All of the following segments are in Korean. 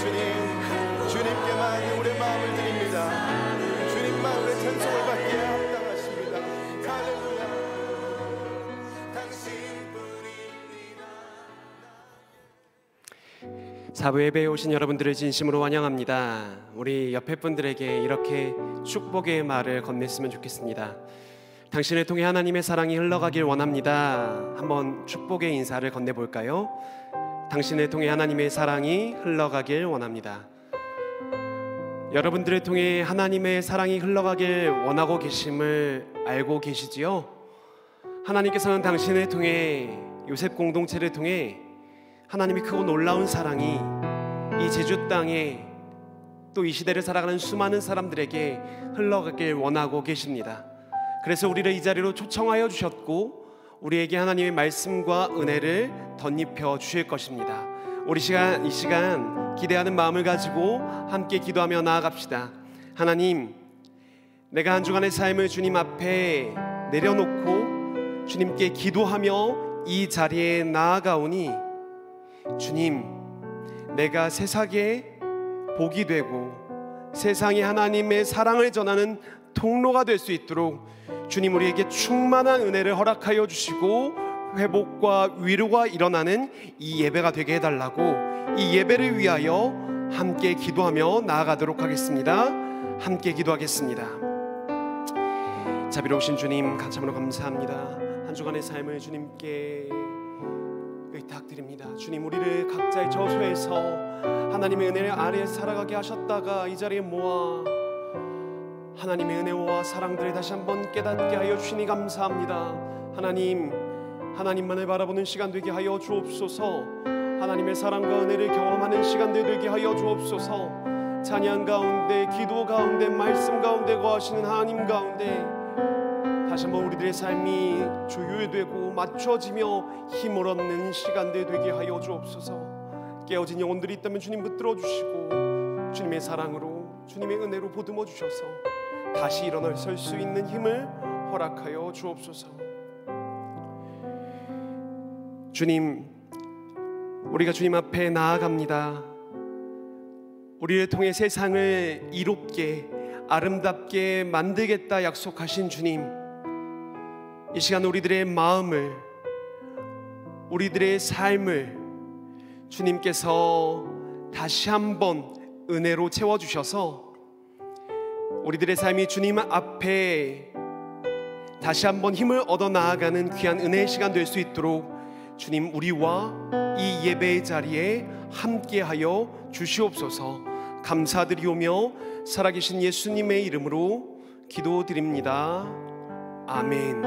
주님, 주님께만 우리의 마음을 드립니다. 주님만 우리의 찬송을 받기에 합당하십니다. 할렐루야. 사부 예배에 오신 여러분들을 진심으로 환영합니다. 우리 옆에 분들에게 이렇게 축복의 말을 건넸으면 좋겠습니다. 당신을 통해 하나님의 사랑이 흘러가길 원합니다. 한번 축복의 인사를 건네볼까요? 당신을 통해 하나님의 사랑이 흘러가길 원합니다. 여러분들을 통해 하나님의 사랑이 흘러가길 원하고 계심을 알고 계시지요? 하나님께서는 당신을 통해, 요셉 공동체를 통해 하나님이 크고 놀라운 사랑이 이 제주 땅에 또 이 시대를 살아가는 수많은 사람들에게 흘러가길 원하고 계십니다. 그래서 우리를 이 자리로 초청하여 주셨고 우리에게 하나님의 말씀과 은혜를 덧입혀 주실 것입니다. 우리 이 시간 기대하는 마음을 가지고 함께 기도하며 나아갑시다. 하나님, 내가 한 주간의 삶을 주님 앞에 내려놓고 주님께 기도하며 이 자리에 나아가오니 주님, 내가 세상에 복이 되고 세상에 하나님의 사랑을 전하는 통로가 될 수 있도록 주님 우리에게 충만한 은혜를 허락하여 주시고 회복과 위로가 일어나는 이 예배가 되게 해달라고, 이 예배를 위하여 함께 기도하며 나아가도록 하겠습니다. 함께 기도하겠습니다. 자비로우신 주님, 참으로 감사합니다. 한 주간의 삶을 주님께 의탁드립니다. 주님, 우리를 각자의 저소에서 하나님의 은혜 아래에 살아가게 하셨다가 이 자리에 모아 하나님의 은혜와 사랑들을 다시 한번 깨닫게 하여 주시니 감사합니다. 하나님, 하나님만을 바라보는 시간 되게 하여 주옵소서. 하나님의 사랑과 은혜를 경험하는 시간들 되게 하여 주옵소서. 찬양 가운데, 기도 가운데, 말씀 가운데 거하시는 하나님 가운데 다시 한번 우리들의 삶이 조율되고 맞춰지며 힘을 얻는 시간들 되게 하여 주옵소서. 깨어진 영혼들이 있다면 주님 붙들어 주시고 주님의 사랑으로, 주님의 은혜로 보듬어 주셔서 다시 일어나 설 수 있는 힘을 허락하여 주옵소서. 주님, 우리가 주님 앞에 나아갑니다. 우리를 통해 세상을 이롭게 아름답게 만들겠다 약속하신 주님, 이 시간 우리들의 마음을, 우리들의 삶을 주님께서 다시 한번 은혜로 채워주셔서 우리들의 삶이 주님 앞에 다시 한번 힘을 얻어 나아가는 귀한 은혜의 시간 될 수 있도록 주님, 우리와 이 예배의 자리에 함께하여 주시옵소서. 감사드리오며 살아계신 예수님의 이름으로 기도드립니다. 아멘.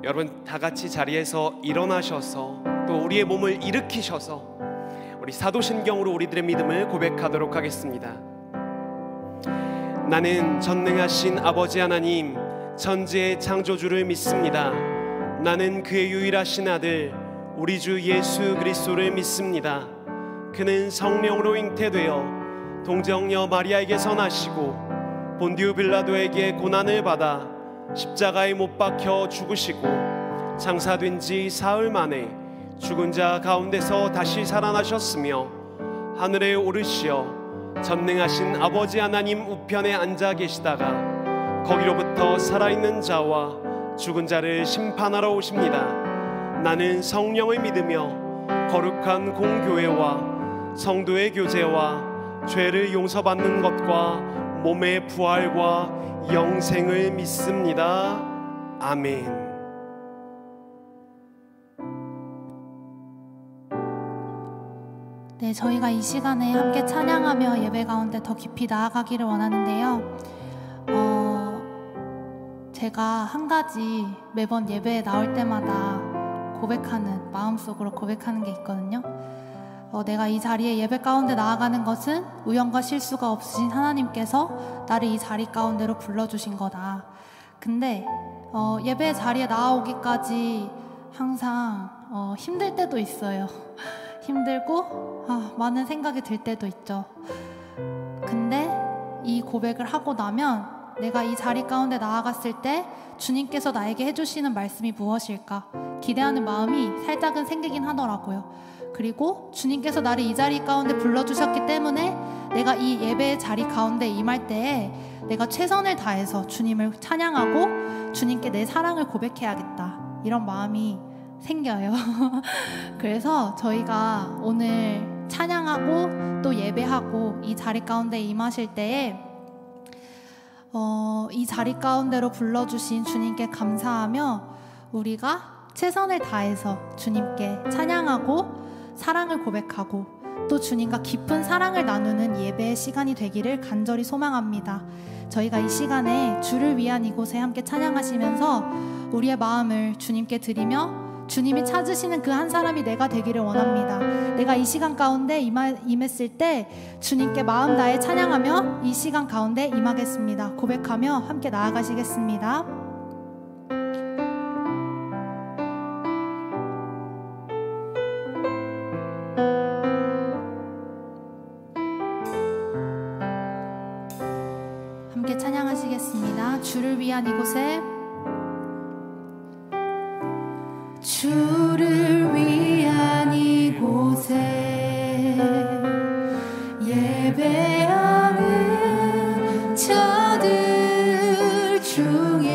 여러분, 다 같이 자리에서 일어나셔서 또 우리의 몸을 일으키셔서 우리 사도신경으로 우리들의 믿음을 고백하도록 하겠습니다. 나는 전능하신 아버지 하나님, 천지의 창조주를 믿습니다. 나는 그의 유일하신 아들 우리 주 예수 그리스도를 믿습니다. 그는 성령으로 잉태되어 동정녀 마리아에게서 나시고 본디오 빌라도에게 고난을 받아 십자가에 못 박혀 죽으시고 장사된 지 사흘 만에 죽은 자 가운데서 다시 살아나셨으며 하늘에 오르시어 전능하신 아버지 하나님 우편에 앉아 계시다가 거기로부터 살아있는 자와 죽은 자를 심판하러 오십니다. 나는 성령을 믿으며 거룩한 공교회와 성도의 교제와 죄를 용서받는 것과 몸의 부활과 영생을 믿습니다. 아멘. 네, 저희가 이 시간에 함께 찬양하며 예배 가운데 더 깊이 나아가기를 원하는데요. 제가 한 가지 매번 예배에 나올 때마다 고백하는, 마음속으로 고백하는 게 있거든요. 내가 이 자리에 예배 가운데 나아가는 것은 우연과 실수가 없으신 하나님께서 나를 이 자리 가운데로 불러주신 거다. 근데 예배 자리에 나오기까지 항상 힘들 때도 있어요. 힘들고 많은 생각이 들 때도 있죠. 근데 이 고백을 하고 나면 내가 이 자리 가운데 나아갔을 때 주님께서 나에게 해주시는 말씀이 무엇일까 기대하는 마음이 살짝은 생기긴 하더라고요. 그리고 주님께서 나를 이 자리 가운데 불러주셨기 때문에 내가 이 예배의 자리 가운데 임할 때에 내가 최선을 다해서 주님을 찬양하고 주님께 내 사랑을 고백해야겠다, 이런 마음이 생겨요. 그래서 저희가 오늘 찬양하고 또 예배하고 이 자리 가운데 임하실 때에 이 자리 가운데로 불러주신 주님께 감사하며 우리가 최선을 다해서 주님께 찬양하고 사랑을 고백하고 또 주님과 깊은 사랑을 나누는 예배의 시간이 되기를 간절히 소망합니다. 저희가 이 시간에 주를 위한 이곳에 함께 찬양하시면서 우리의 마음을 주님께 드리며 주님이 찾으시는 그 한 사람이 내가 되기를 원합니다. 내가 이 시간 가운데 임했을 때 주님께 마음 다해 찬양하며 이 시간 가운데 임하겠습니다. 고백하며 함께 나아가시겠습니다. 함께 찬양하시겠습니다. 주를 위한 이곳에, 주를 위한 이곳에 예배하는 자들 중에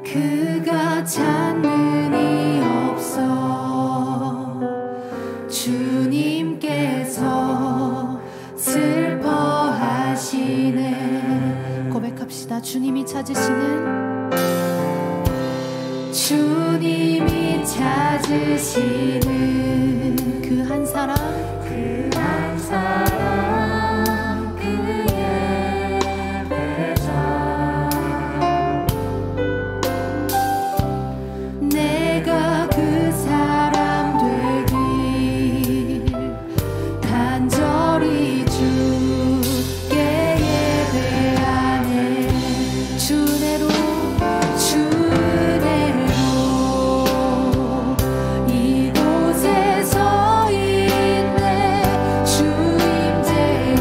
그가 찾는 이 없어 주님께서 슬퍼하시네. 고백합시다. 주님이 찾으시는 그 한 사람, 그의 예배자. 내가 그 사람 되길 간절히 주께 예배하네. 주내로 이곳에 서 있네. 주 임재에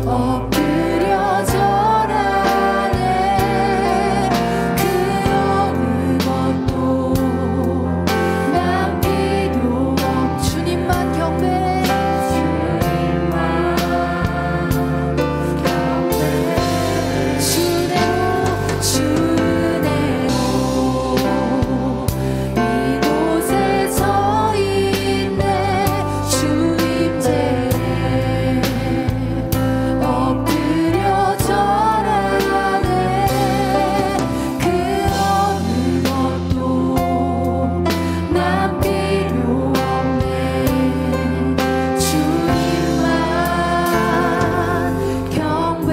엎드려 절하네. 그 어느 것도 남기도 없. 주님만 경배, 주내로 이곳에 서 있네. 주 임재에 엎드려 절하네. 그 어느 것도 남기려 없네. 주님만 경배.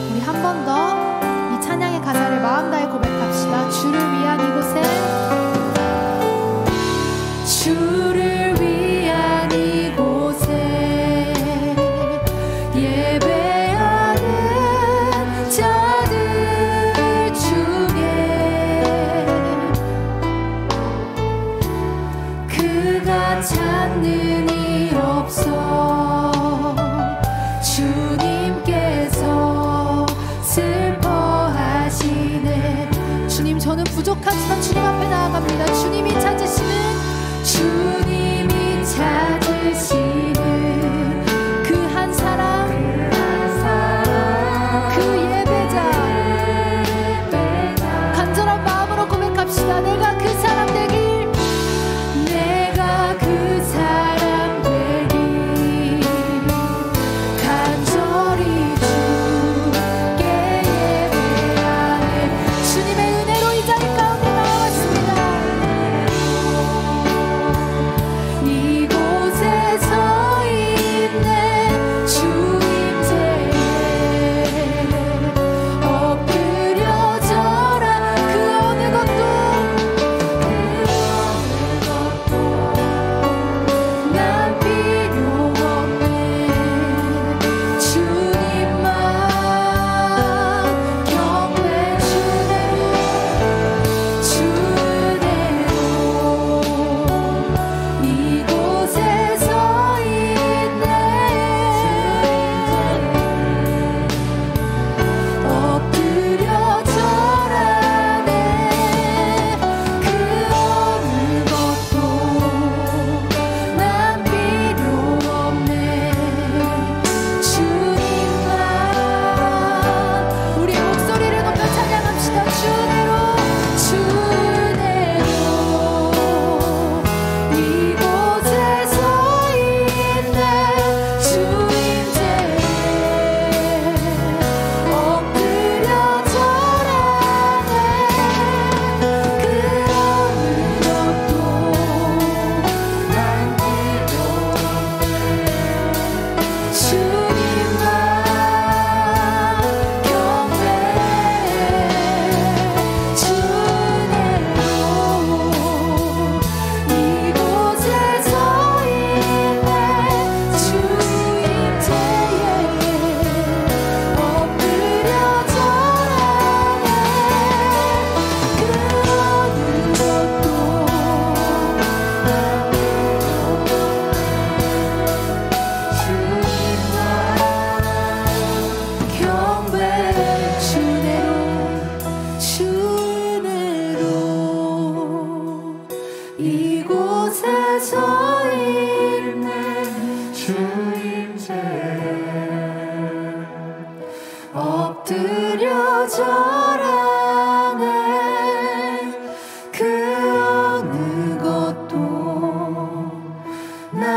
우리 한 번 더 이 찬양의 가사를 마음 다해 고백합시다. 주를 위한 이곳에, 주를 위한 이곳에 예배하는 자들 중에 그가 찾는 이 없어 주님께서 슬퍼하시네. 주님, 저는 부족하지만 주님 앞에 나아갑니다. 주님이 찾으시는 그 한 사람, 그 예배자. 간절한 마음으로 고백합시다. 내가 그 사람 되길, 내가 그 사람 되길 간절히 주께 예배하네. 주님의 은혜로 이 자리 가운데 나아왔습니다. 이곳에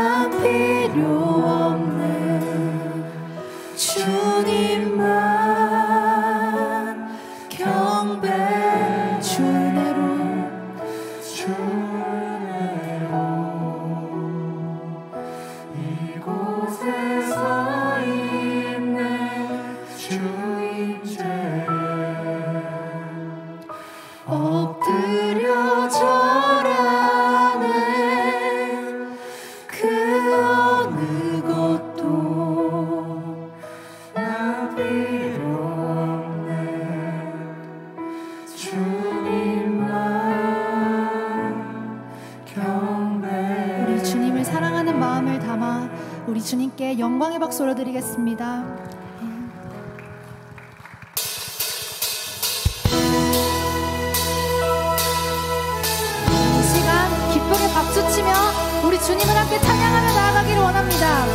나 필요 없는 주님만 경배. 주 은혜로 이곳에 서 있네. 주인제 엎드려 절하네. 그 어느 것도 나 필요 없네. 주님만 경배. 우리 주님을 사랑하는 마음을 담아 우리 주님께 영광의 박수 올려드리겠습니다. 이 시간 기쁘게 박수치며 우리 주님을 함께 찬양하며 나아가기를 원합니다.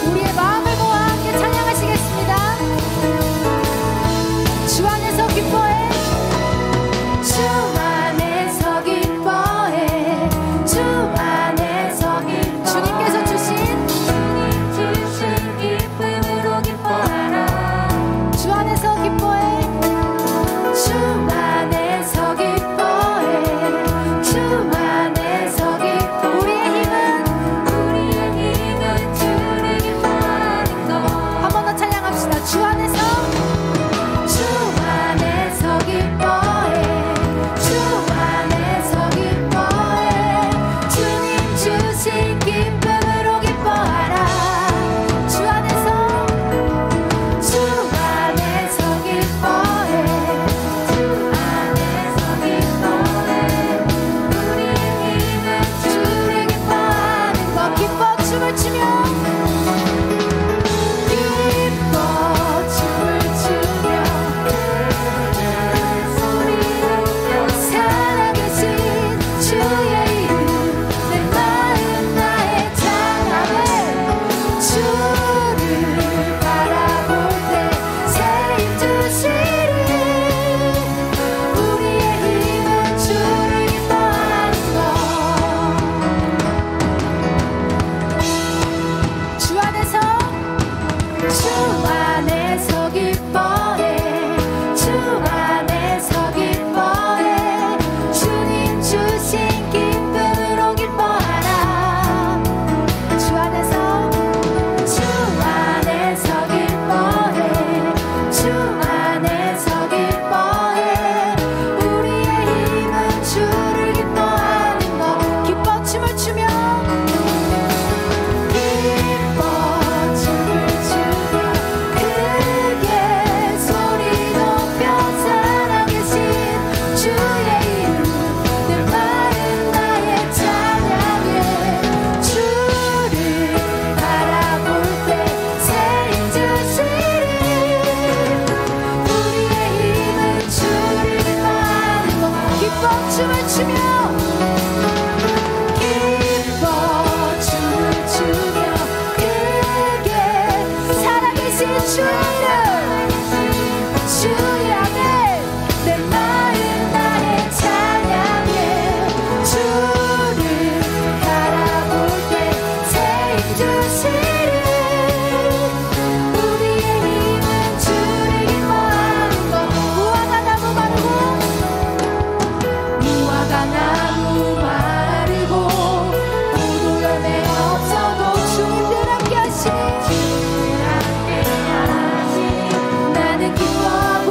우리의 마음을 모아 함께 찬양하시겠습니다. 주 안에서 기뻐해. 주 안에서 기뻐해. 주 안에서 기뻐해. 주님께서 주신 기쁨으로 기뻐하라. 주 안에서 기뻐해. 주 안에서 기뻐해. 주 안에서 기뻐해. 우리의 힘은 주를 기뻐하는 것. 한 번 더 찬양합시다. 주 안에서 주 안에서 기뻐해. 주 안에서 기뻐해. 주님 주신 기쁨으로 기뻐하라. 주 안에서 주 안에서 기뻐해. 주 안에서 기뻐해. 우리의 힘은 주를 기뻐하는 것. 기뻐 춤을 추며 기뻐 춤을 추며 살아계신 주의 이름 내 마음 나의 찬양해. 주를 바라볼 때 새 힘 주시리. 우리의 힘은 주를 기뻐하는 것. 주 안에서 주 안에서 기뻐해. 주 안에서 기뻐해. 주님 주신 기쁨으로 기뻐하라. 주 안에서 주 안에서 기뻐해. 주 안에서 기뻐해. 우리의 힘은 주를 기뻐하는 것. 기뻐 춤을 추며 기뻐 춤을 추며 크게 소리 높여 살아계신 주의 이름 내 마음 나의 찬양해. 주를 바라볼 때 새 힘 주시리. 우리의 힘은 주를 기뻐하는 것. 기뻐 춤을 추며 기뻐 춤을 추며 크게 살아계신 주 이름 주 향해 내 마음 나의 찬양해. 주를 바라볼 때 새 힘 주시리. 우리의 힘은 주를 기뻐하는 것. 무화과 나무 마르고 무화과 나무 마르고 포도 열매 없어도 주님들 함께 하시니 주님들 함께 하시니 나는 기뻐하고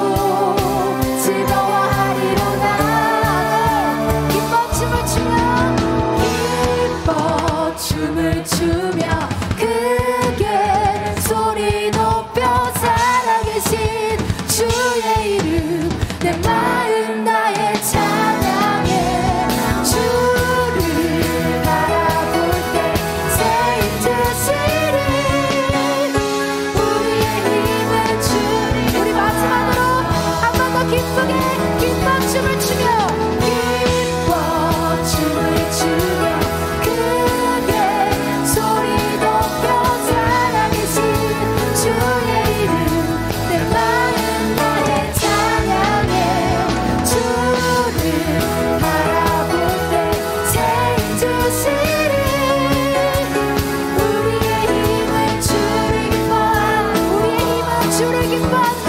기뻐하는 것.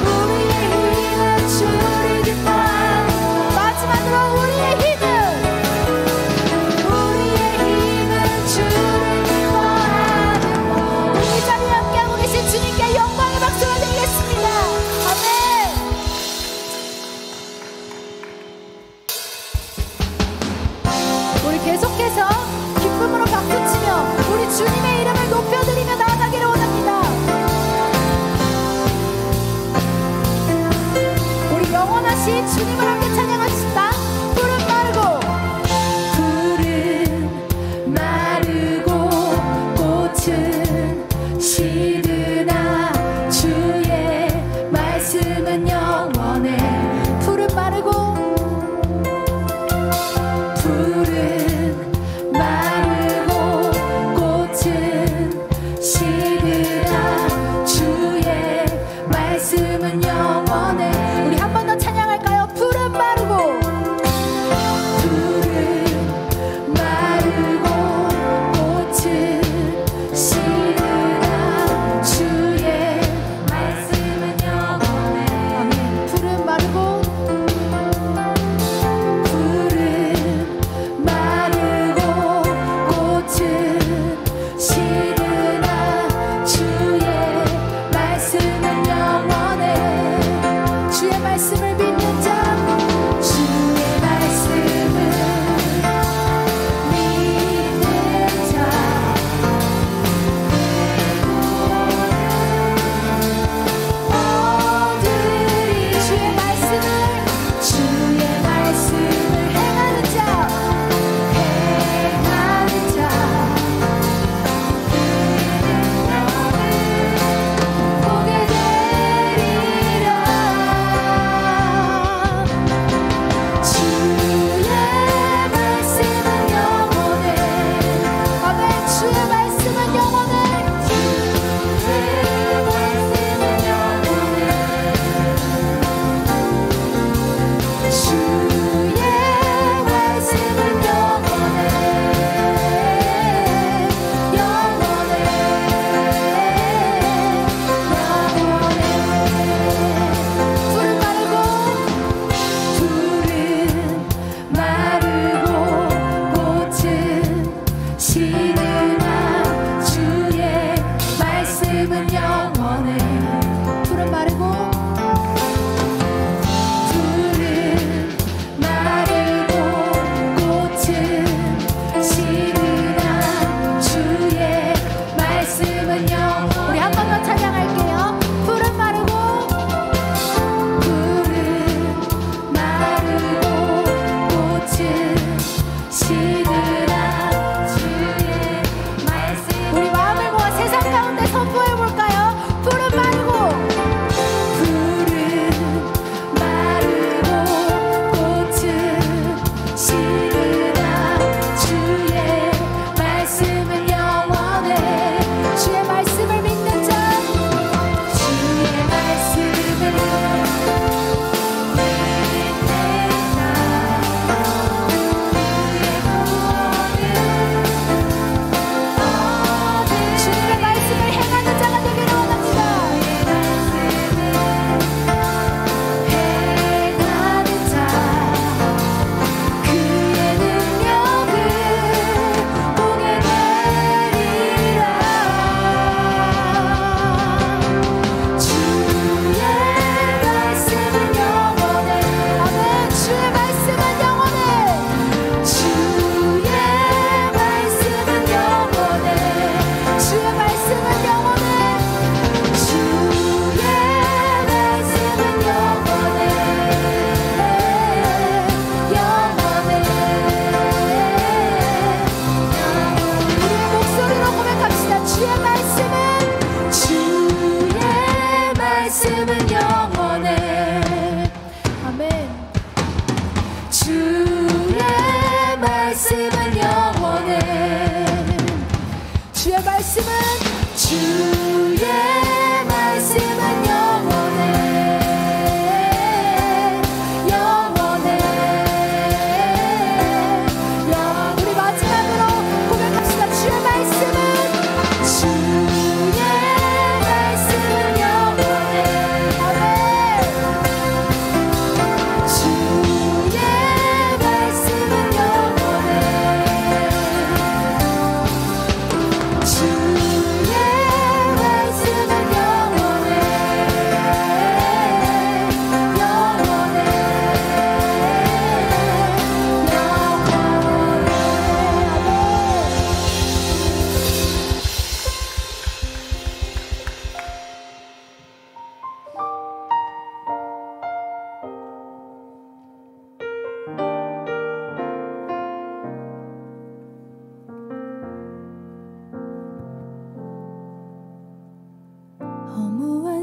우리의 힘은 주를 기뻐하는 것. 마지막으로 우리의 힘은 주를 기뻐하는 것. 우리 자리에 함께하고 계신 주님께 영광의 박수를 드리겠습니다. 아멘. 우리 계속해서 기쁨으로 박수치며 우리 주님의 이름을 높여드리며 나아가기를 원합니다. 우리 영원하신 주님을 함께 찬양하십시다. 푸른 마르고 꽃은 시드나 주의 말씀은 영원해. 푸른 마르고 꽃은 시드나 주의 말씀은 영원해. 우리 한 번 더 찬양할까요? 푸른 마르고 꽃은 시드나 주의 말씀은 영원해. 아멘. 푸른 마르고 꽃은 시드나 주의 말씀은 영원해. 주의 말씀을 믿는 자, 주의 말씀을 믿는 자, 오늘이 주의 말씀을 행하는 자, 보게 되리라. 주의 말씀은 영원해. 아멘. 주의 말씀은 영원해. 주의 말씀은 영원해. 주의 말씀은 영원해. 푸른 마르고 꽃은 시드나 주의 말씀은 영원해. 우리 한 번 더 찬양할게요. 푸른 마르고 꽃은 시드나 주의 말씀. 우리 마음을 모아 세상 가운데 선포해 볼까요? 푸른 마르고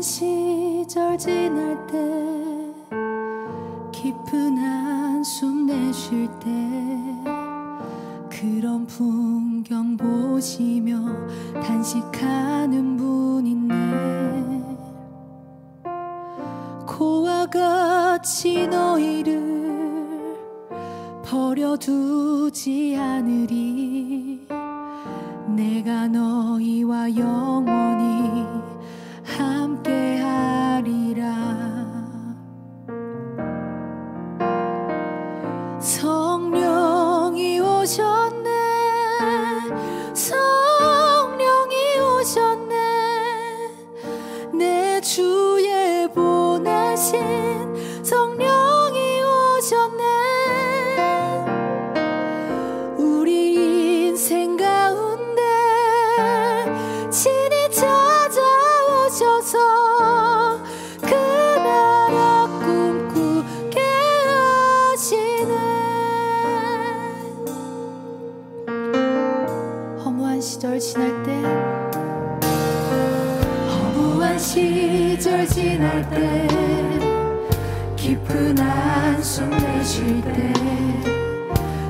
시절 지날 때 깊은 한숨 내쉴 때 그런 풍경 보시며 단식하는 분 있네. 고와 같이 너희를 버려두지 않으리. 내가 너희와 영원히 함께하리라. 성령이 오셨네. 성령이 오셨네. 내 주에 보내신 성령이 오셨네. 우리 인생 가운데 친히 찾아오셔서 그 나라 꿈꾸게 하시네. 허무한 시절 지날 때, 허무한 시절 지날 때, 깊은 한숨 내쉴 때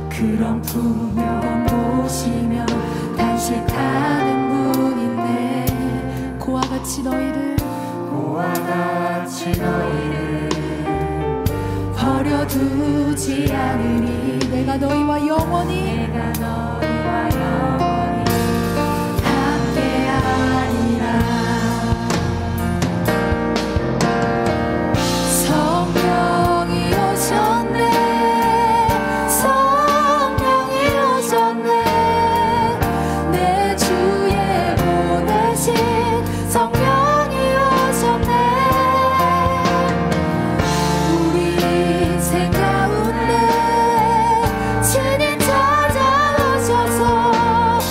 그런 풍경 보시며 단식하는 분 있네. 고와 같이 너희를 버려두지 않으니. 내가 너희와 영원히 함께하리라. 성령이 오셨네. 성령이 오셨네. 내 주에 보내신 성령이 오셨네. 우리 인생 가운데 친히 찾아오셔서 그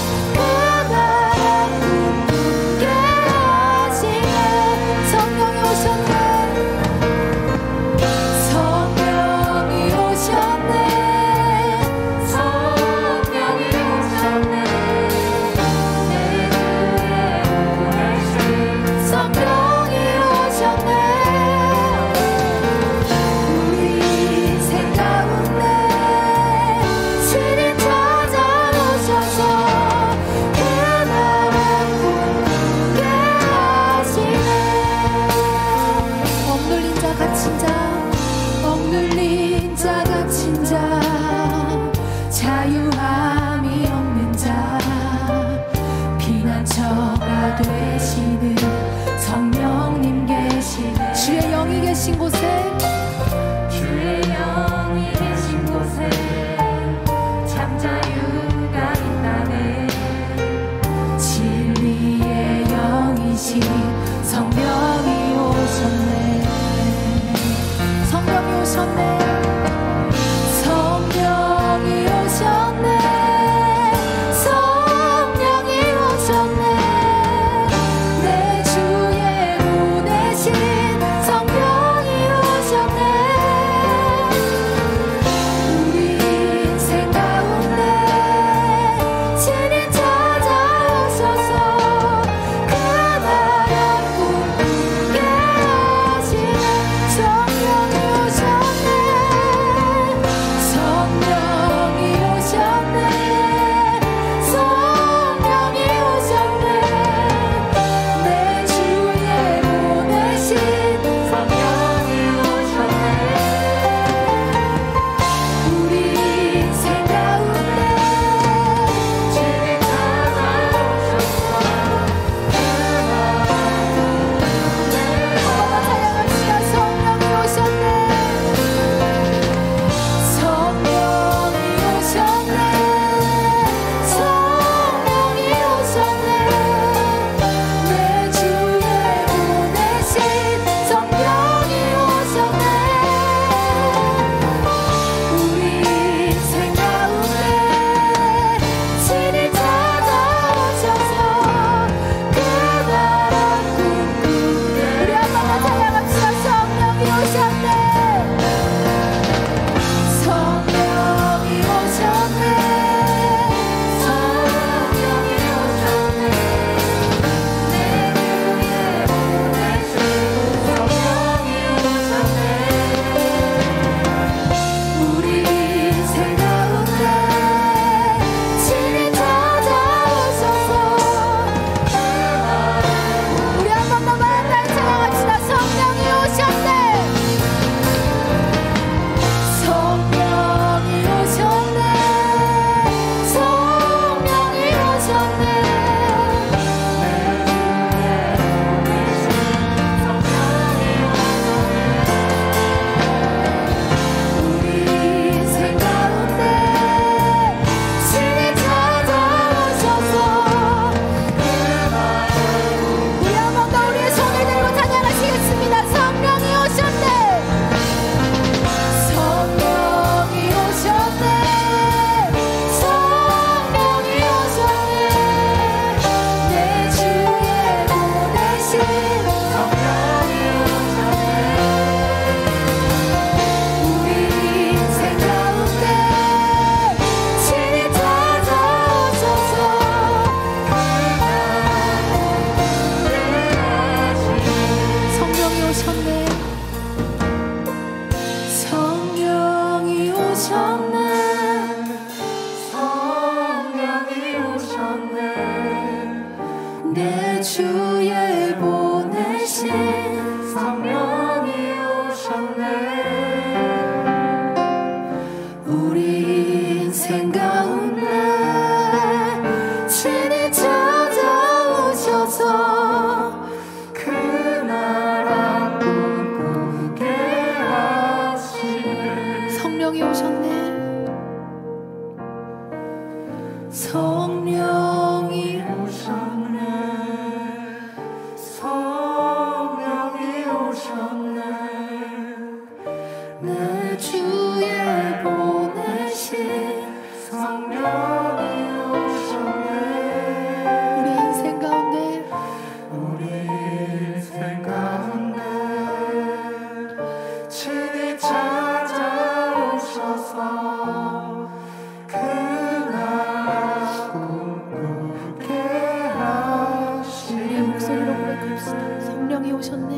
오셨네.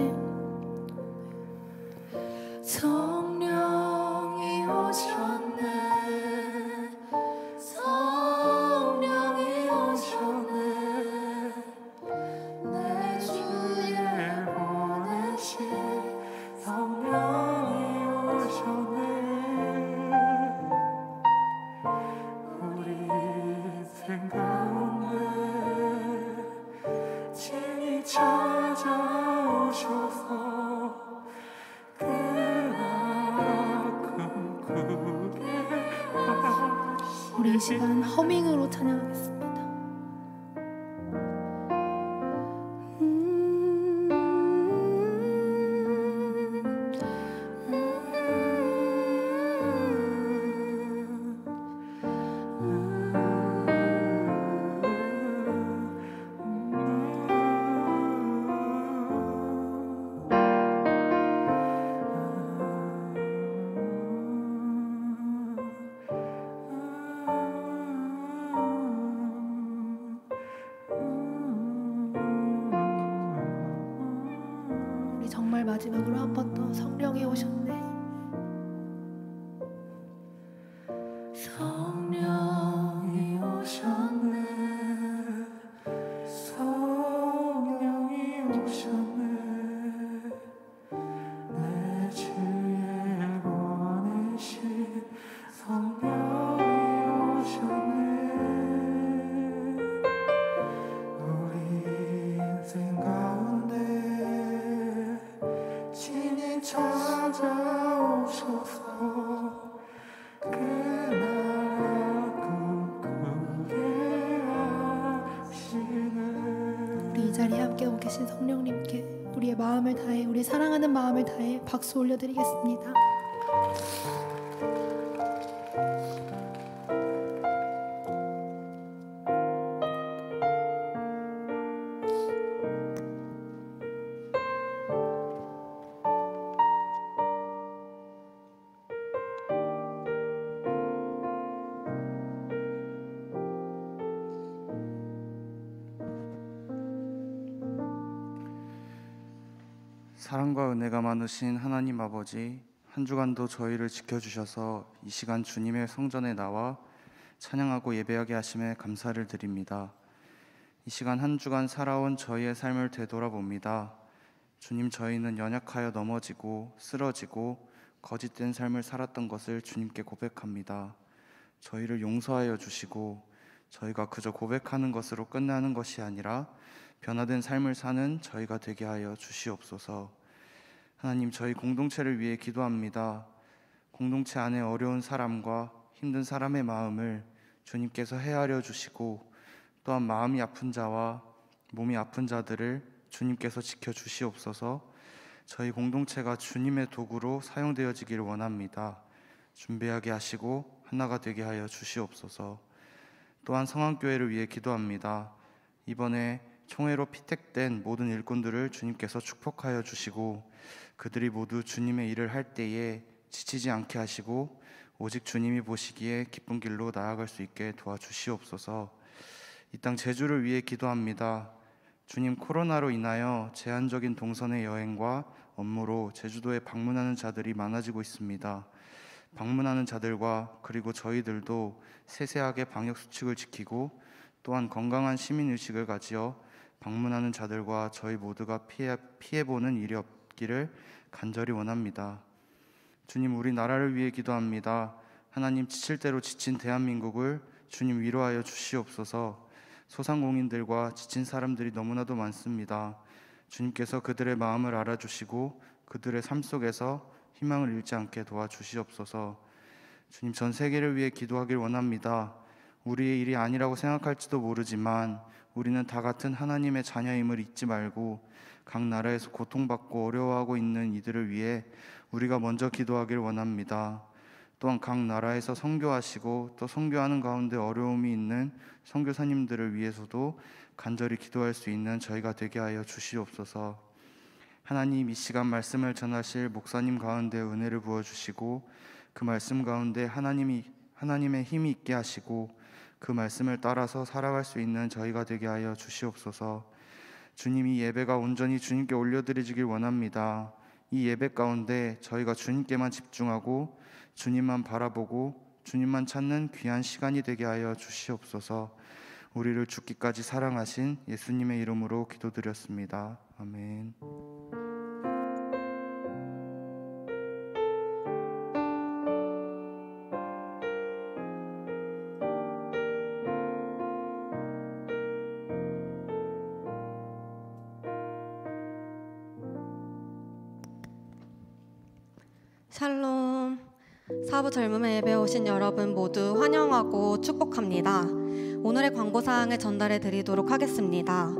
성령이 오셨네. 성령이 오셨네. 내 주에 보내신 성령이 오셨네. 우리 인생 가운데 친히 찾아오셔서 그 나라 꿈꾸게 하시네. 우리 이 시간 허밍으로 찬양하겠습니다. 우리 정말 마지막으로 한 번 더 성령이 오셨네. 성령이 오셨네. 성령이 오셨네. 내 주에 보내신 성령이 오셨네. 우리 인생 가운데 친히 찾아오셔서 그 나라 꿈꾸게 하시네. 우리 이 자리에 함께 오고 계신 성령님께 우리의 마음을 다해, 우리 사랑하는 마음을 다해 박수 올려드리겠습니다. 사랑과 은혜가 많으신 하나님 아버지, 한 주간도 저희를 지켜주셔서 이 시간 주님의 성전에 나와 찬양하고 예배하게 하심에 감사를 드립니다. 이 시간 한 주간 살아온 저희의 삶을 되돌아봅니다. 주님, 저희는 연약하여 넘어지고 쓰러지고 거짓된 삶을 살았던 것을 주님께 고백합니다. 저희를 용서하여 주시고 저희가 그저 고백하는 것으로 끝나는 것이 아니라 변화된 삶을 사는 저희가 되게 하여 주시옵소서. 하나님, 저희 공동체를 위해 기도합니다. 공동체 안에 어려운 사람과 힘든 사람의 마음을 주님께서 헤아려 주시고 또한 마음이 아픈 자와 몸이 아픈 자들을 주님께서 지켜주시옵소서. 저희 공동체가 주님의 도구로 사용되어지기를 원합니다. 준비하게 하시고 하나가 되게 하여 주시옵소서. 또한 성안교회를 위해 기도합니다. 이번에 총회로 피택된 모든 일꾼들을 주님께서 축복하여 주시고 그들이 모두 주님의 일을 할 때에 지치지 않게 하시고 오직 주님이 보시기에 기쁜 길로 나아갈 수 있게 도와주시옵소서. 이 땅 제주를 위해 기도합니다. 주님, 코로나로 인하여 제한적인 동선의 여행과 업무로 제주도에 방문하는 자들이 많아지고 있습니다. 방문하는 자들과 그리고 저희들도 세세하게 방역수칙을 지키고 또한 건강한 시민의식을 가지어 방문하는 자들과 저희 모두가 피해보는 일이 없기를 간절히 원합니다. 주님, 우리 나라를 위해 기도합니다. 하나님, 지칠 대로 지친 대한민국을 주님 위로하여 주시옵소서. 소상공인들과 지친 사람들이 너무나도 많습니다. 주님께서 그들의 마음을 알아주시고 그들의 삶 속에서 희망을 잃지 않게 도와주시옵소서. 주님, 전 세계를 위해 기도하길 원합니다. 우리의 일이 아니라고 생각할지도 모르지만 우리는 다 같은 하나님의 자녀임을 잊지 말고 각 나라에서 고통받고 어려워하고 있는 이들을 위해 우리가 먼저 기도하길 원합니다. 또한 각 나라에서 선교하시고 또 선교하는 가운데 어려움이 있는 선교사님들을 위해서도 간절히 기도할 수 있는 저희가 되게 하여 주시옵소서. 하나님, 이 시간 말씀을 전하실 목사님 가운데 은혜를 부어주시고 그 말씀 가운데 하나님의 힘이 있게 하시고 그 말씀을 따라서 살아갈 수 있는 저희가 되게 하여 주시옵소서. 주님, 이 예배가 온전히 주님께 올려드리길 원합니다. 이 예배 가운데 저희가 주님께만 집중하고 주님만 바라보고 주님만 찾는 귀한 시간이 되게 하여 주시옵소서. 우리를 죽기까지 사랑하신 예수님의 이름으로 기도드렸습니다. 아멘. 샬롬. 사부 젊음의 예배에 오신 여러분 모두 환영하고 축복합니다. 오늘의 광고사항을 전달해 드리도록 하겠습니다.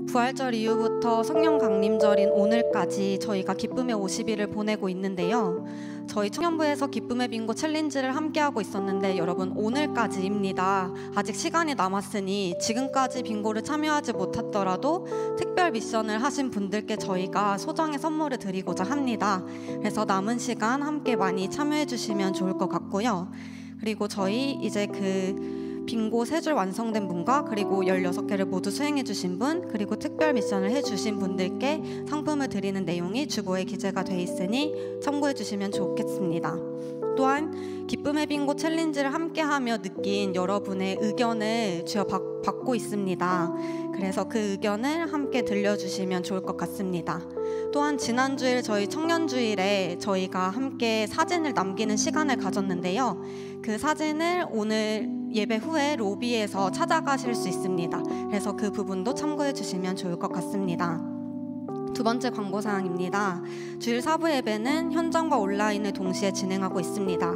부활절 이후부터 성령 강림절인 오늘까지 저희가 기쁨의 50일을 보내고 있는데요. 저희 청년부에서 기쁨의 빙고 챌린지를 함께하고 있었는데 여러분 오늘까지입니다. 아직 시간이 남았으니 지금까지 빙고를 참여하지 못했더라도 특별 미션을 하신 분들께 저희가 소정의 선물을 드리고자 합니다. 그래서 남은 시간 함께 많이 참여해 주시면 좋을 것 같고요. 그리고 저희 이제 빙고 3줄 완성된 분과 그리고 16개를 모두 수행해 주신 분 그리고 특별 미션을 해주신 분들께 상품을 드리는 내용이 주보에 기재가 돼 있으니 참고해 주시면 좋겠습니다. 또한 기쁨의 빙고 챌린지를 함께하며 느낀 여러분의 의견을 주어 받고 있습니다. 그래서 그 의견을 함께 들려주시면 좋을 것 같습니다. 또한 지난주일 저희 청년주일에 저희가 함께 사진을 남기는 시간을 가졌는데요. 그 사진을 오늘 예배 후에 로비에서 찾아가실 수 있습니다. 그래서 그 부분도 참고해 주시면 좋을 것 같습니다. 두 번째 광고사항입니다. 주일 사부 예배는 현장과 온라인을 동시에 진행하고 있습니다.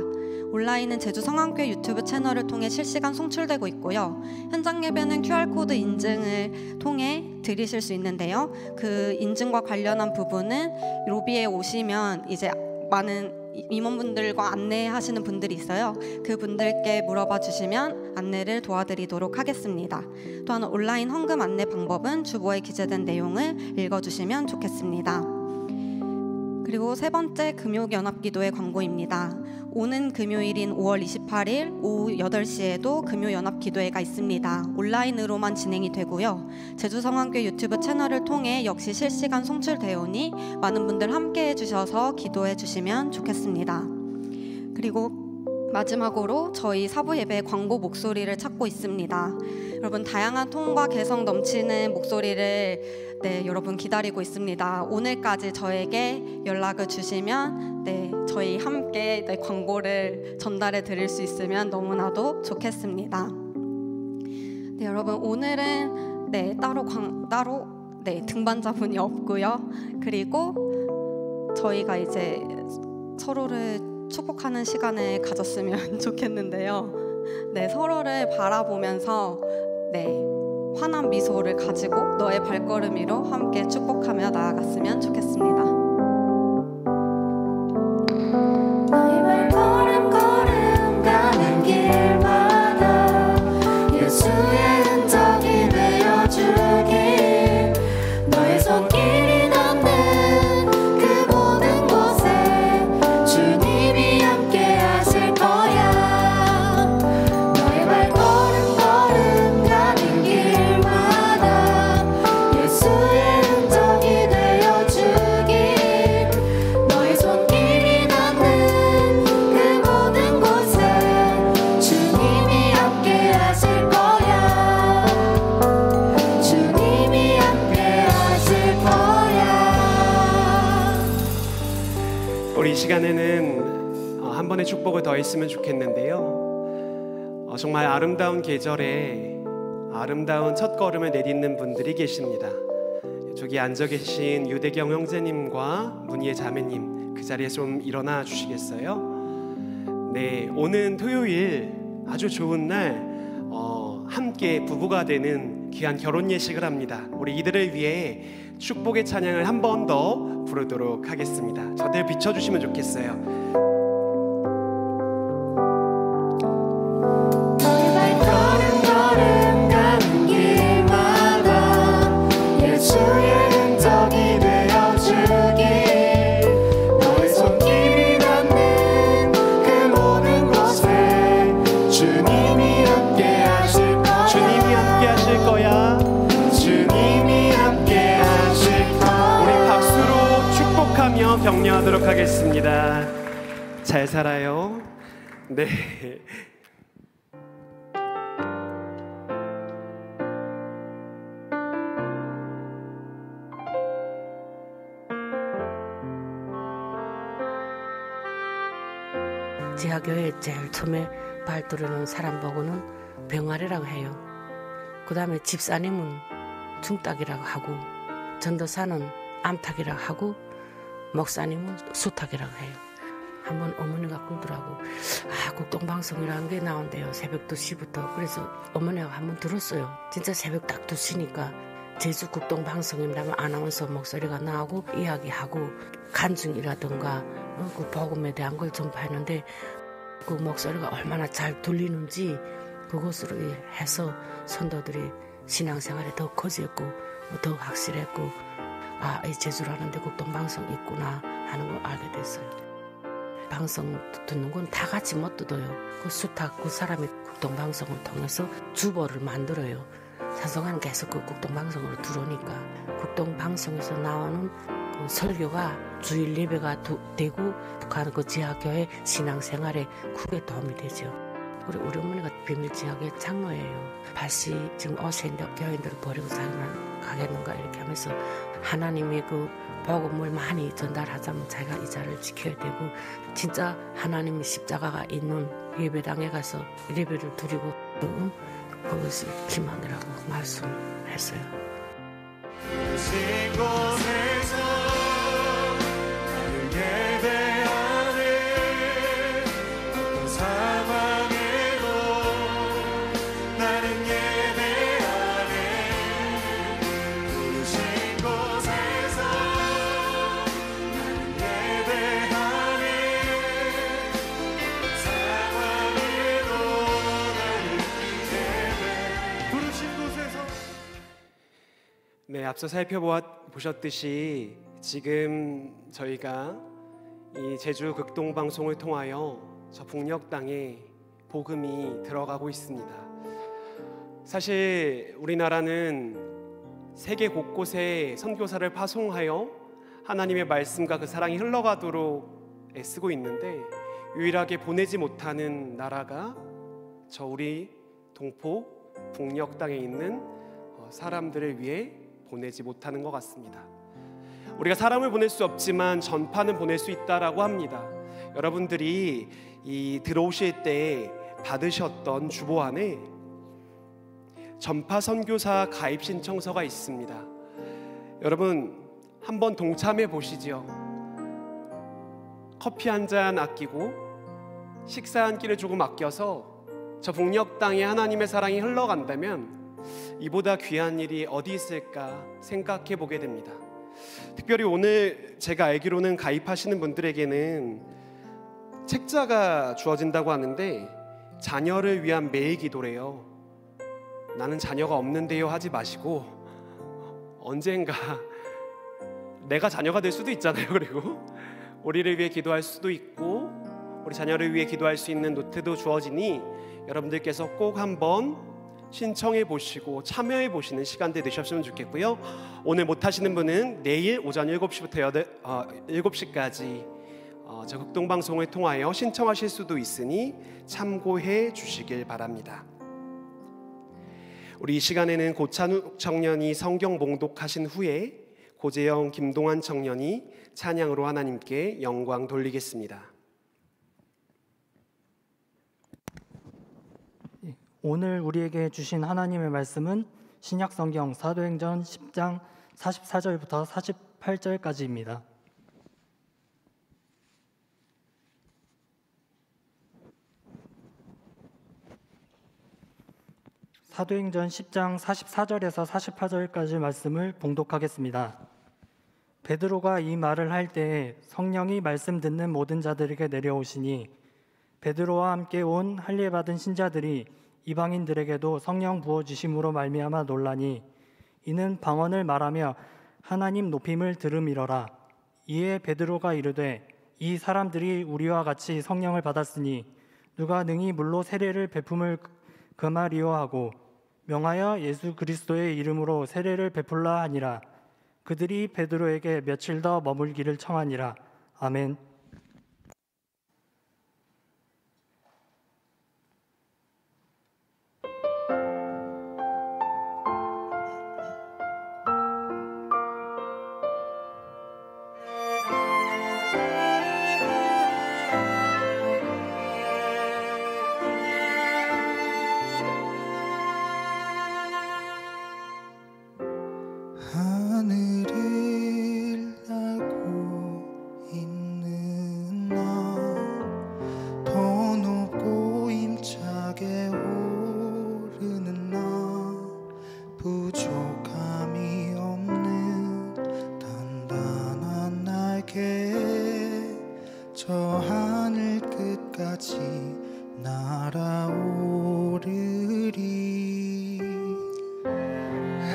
온라인은 제주 성안교회 유튜브 채널을 통해 실시간 송출되고 있고요. 현장 예배는 QR코드 인증을 통해 드리실 수 있는데요. 그 인증과 관련한 부분은 로비에 오시면 이제 많은 임원분들과 안내하시는 분들이 있어요. 그분들께 물어봐 주시면 안내를 도와드리도록 하겠습니다. 또한 온라인 헌금 안내 방법은 주보에 기재된 내용을 읽어주시면 좋겠습니다. 그리고 세 번째 금요연합기도의 광고입니다. 오는 금요일인 5월 28일 오후 8시에도 금요연합기도회가 있습니다. 온라인으로만 진행이 되고요. 제주성안교회 유튜브 채널을 통해 역시 실시간 송출되오니 많은 분들 함께해 주셔서 기도해 주시면 좋겠습니다. 그리고 마지막으로 저희 사부 예배 광고 목소리를 찾고 있습니다. 여러분 다양한 톤과 개성 넘치는 목소리를 여러분 기다리고 있습니다. 오늘까지 저에게 연락을 주시면 저희 함께 광고를 전달해 드릴 수 있으면 너무나도 좋겠습니다. 여러분 오늘은 따로 등반자분이 없고요. 그리고 저희가 이제 서로를 축복하는 시간을 가졌으면 좋겠는데요. 서로를 바라보면서 환한 미소를 가지고 너의 발걸음 위로 함께 축복하며 나아갔으면 좋겠습니다. 너의 발걸음 걸음 가는 길마다 예수의 흔적이 되어주길 너의 손길이 닿는 그 모든 곳에 주님이 함께 하실 거야. 너의 발걸음 걸음 가는 길마다 예수의 흔적이 되어주길 너의 손길이 닿는 그 모든 곳에 주님이 함께 하실 거야. 주님이 함께 하실 거야. 우리 이 시간에는 한 번의 축복을 더 했으면 좋겠는데요. 정말 아름다운 계절에 아름다운 첫걸음을 내딛는 분들이 계십니다. 저기 앉아 계신 유대경 형제님과 문희의 자매님 그 자리에 좀 일어나 주시겠어요? 오는 토요일 아주 좋은 날 함께 부부가 되는 귀한 결혼 예식을 합니다. 우리 이들을 위해 축복의 찬양을 한 번 더 부르도록 하겠습니다. 저들 비춰주시면 좋겠어요. 너의 발걸음 걸음 가는 길마다 예수의 흔적이 되어주길 너의 손길이 닿는 그 모든 곳에 주님이 함께 하실 거야. 주님이 함께 하실 거야. 주님이 함께 기도하며 격려하도록 하겠습니다. 잘 살아요. 네. 지하교회 제일 처음에 발들여놓은 사람 보고는 병아리라고 해요. 그 다음에 집사님은 중딱이라고 하고, 전도사는 암탉이라고 하고, 목사님은 수탉이라고 해요. 한번 어머니가 그러더라고. 국동방송이라는 게 나온대요. 새벽 2시부터. 그래서 어머니가 한번 들었어요. 진짜 새벽 딱 2시니까 제주 국동방송이라면 아나운서 목소리가 나오고 이야기하고 간증이라든가 그 복음에 대한 걸 전파했는데, 그 목소리가 얼마나 잘 들리는지 그것으로 해서 선도들이 신앙생활에 더 커졌고 더 확실했고, 이 제주라는 데 국동방송 있구나 하는 걸 알게 됐어요. 방송 듣는 건 다 같이 못 듣어요. 그 수탉 그 사람이 국동방송을 통해서 주보를 만들어요. 사성아는 계속 그 국동방송으로 들어오니까 국동방송에서 나오는 그 설교가 주일 예배가 되고 북한 그 지하교회 신앙생활에 크게 도움이 되죠. 그리고 우리 어머니가 비밀지하게 장로예요. 발시 지금 어세인데 교인들을 버리고 자기만 가겠는가 이렇게 하면서 하나님의 그 복음을 많이 전달하자면 자기가 이 자를 지켜야 되고, 진짜 하나님의 십자가가 있는 예배당에 가서 예배를 드리고 그것이 기만이라고 말씀했어요. 네, 앞서 살펴보셨듯이 지금 저희가 이 제주 극동방송을 통하여 저 북녘 땅에 복음이 들어가고 있습니다. 사실 우리나라는 세계 곳곳에 선교사를 파송하여 하나님의 말씀과 그 사랑이 흘러가도록 애쓰고 있는데, 유일하게 보내지 못하는 나라가 저 우리 동포 북녘 땅에 있는 사람들을 위해 보내지 못하는 것 같습니다. 우리가 사람을 보낼 수 없지만 전파는 보낼 수 있다라고 합니다. 여러분들이 들어오실 때 받으셨던 주보 안에 전파 선교사 가입 신청서가 있습니다. 여러분 한번 동참해 보시죠. 커피 한 잔 아끼고 식사 한 끼를 조금 아껴서 저 북녘 땅에 하나님의 사랑이 흘러간다면 이보다 귀한 일이 어디 있을까 생각해 보게 됩니다. 특별히 오늘 제가 알기로는 가입하시는 분들에게는 책자가 주어진다고 하는데, 자녀를 위한 매일 기도래요. 나는 자녀가 없는데요 하지 마시고 언젠가 내가 자녀가 될 수도 있잖아요. 그리고 우리를 위해 기도할 수도 있고 우리 자녀를 위해 기도할 수 있는 노트도 주어지니 여러분들께서 꼭 한번 신청해 보시고 참여해 보시는 시간들 되셨으면 좋겠고요. 오늘 못 하시는 분은 내일 오전 7시부터 7시까지 저 극동방송을 통하여 신청하실 수도 있으니 참고해 주시길 바랍니다. 우리 이 시간에는 고찬욱 청년이 성경 봉독하신 후에 고재영, 김동환 청년이 찬양으로 하나님께 영광 돌리겠습니다. 오늘 우리에게 주신 하나님의 말씀은 신약성경 사도행전 10장 44절부터 48절까지입니다. 사도행전 10장 44절에서 48절까지 말씀을 봉독하겠습니다. 베드로가 이 말을 할 때에 성령이 말씀 듣는 모든 자들에게 내려오시니 베드로와 함께 온 할례받은 신자들이 이방인들에게도 성령 부어주심으로 말미암아 놀라니, 이는 방언을 말하며 하나님 높임을 들음이러라. 이에 베드로가 이르되, 이 사람들이 우리와 같이 성령을 받았으니 누가 능히 물로 세례를 베품을 금하리요 하고 명하여 예수 그리스도의 이름으로 세례를 베풀라 하니라. 그들이 베드로에게 며칠 더 머물기를 청하니라. 아멘. 하늘을 날고 있는 나, 더 높고 힘차게 오르는 나, 부족함이 없는 단단한 날개, 저 하늘 끝까지 날아오르리.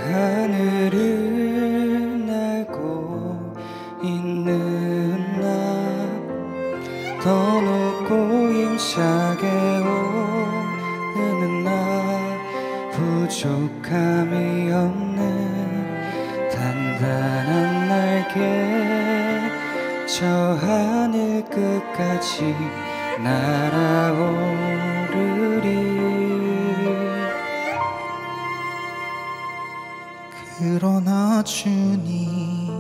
하늘을 날고 있는 나, 더 높고 힘차게 오르는 나, 부족함이 없는 단단한 날개, 저 하늘 끝까지 날아오르리. 그러나 주님,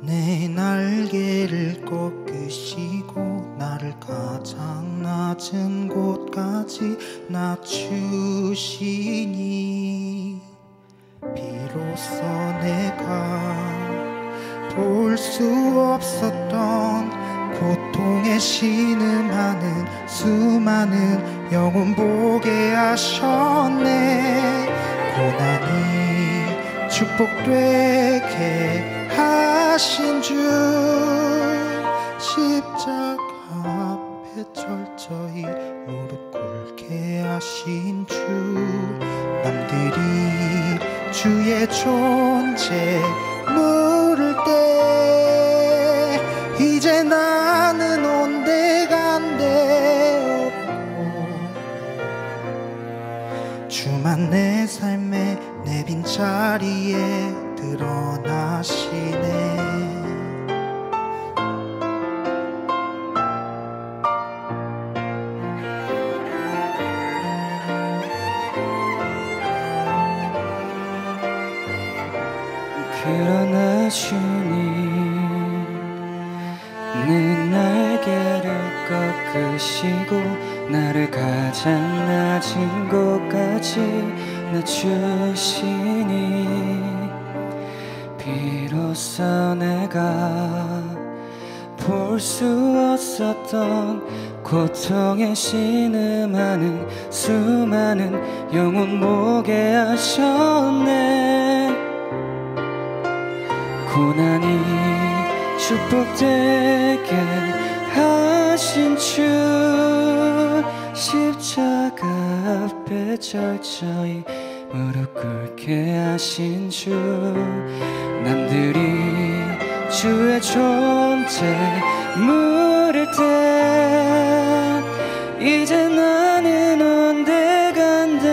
내 날개를 꺾으시고 나를 가장 낮은 곳까지 낮추시니, 비로소 내가 볼 수 없었던 고통에 신음하는 수많은 영혼 보게 하셨네. 고난이 축복되게 하신 주, 십자가 앞에 철저히 무릎 꿇게 하신 주, 남들이 주의 존재 물을 때 이제 나는 온데간데 없고, 주만 내 삶의 내 빈자리에 드러나시네. 그러나 주님, 내 날개를 꺾으시고 나를 가장 낮은 곳까지 낮추시니, 비로소 내가 볼 수 없었던 고통에 신음하는 수많은 영혼 보게 하셨네. 고난이 축복되게 하신 주, 십자가 앞에 철저히 무릎 꿇게 하신 주, 남들이 주의 존재 물을 때 이제 나는 온데간데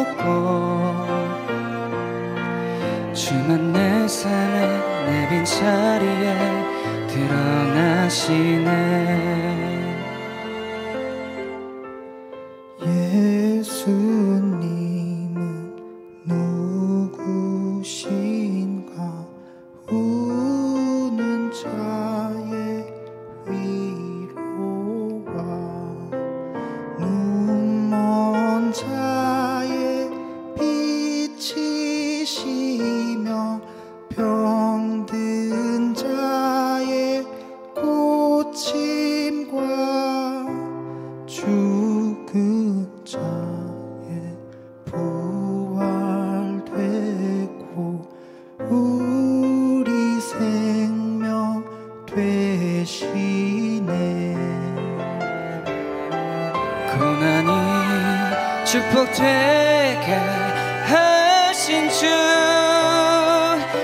없고, 주만 내 삶의 내 빈자리에 드러나시네. 예수님은 누구신가? 우는 자의 위로와 눈먼 자의 빛이시며 병든 자의 고침과 죽은 자의 부활되고 우리 생명 되시네. 고난이 축복되게 하신 주,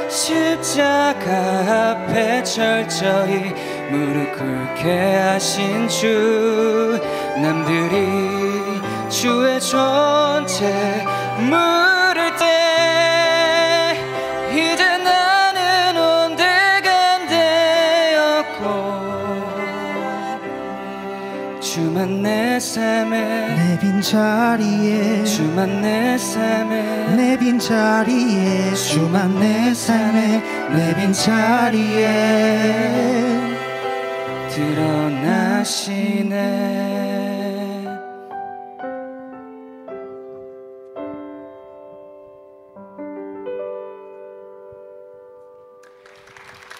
십자가 앞에 철저히 무릎 꿇게 하신 주, 남들이 주의 존재 물을 때 주만 내 삶에 내 빈자리에 주만 내 삶에 내 빈자리에 주만 내 삶에 내 빈자리에 드러나시네.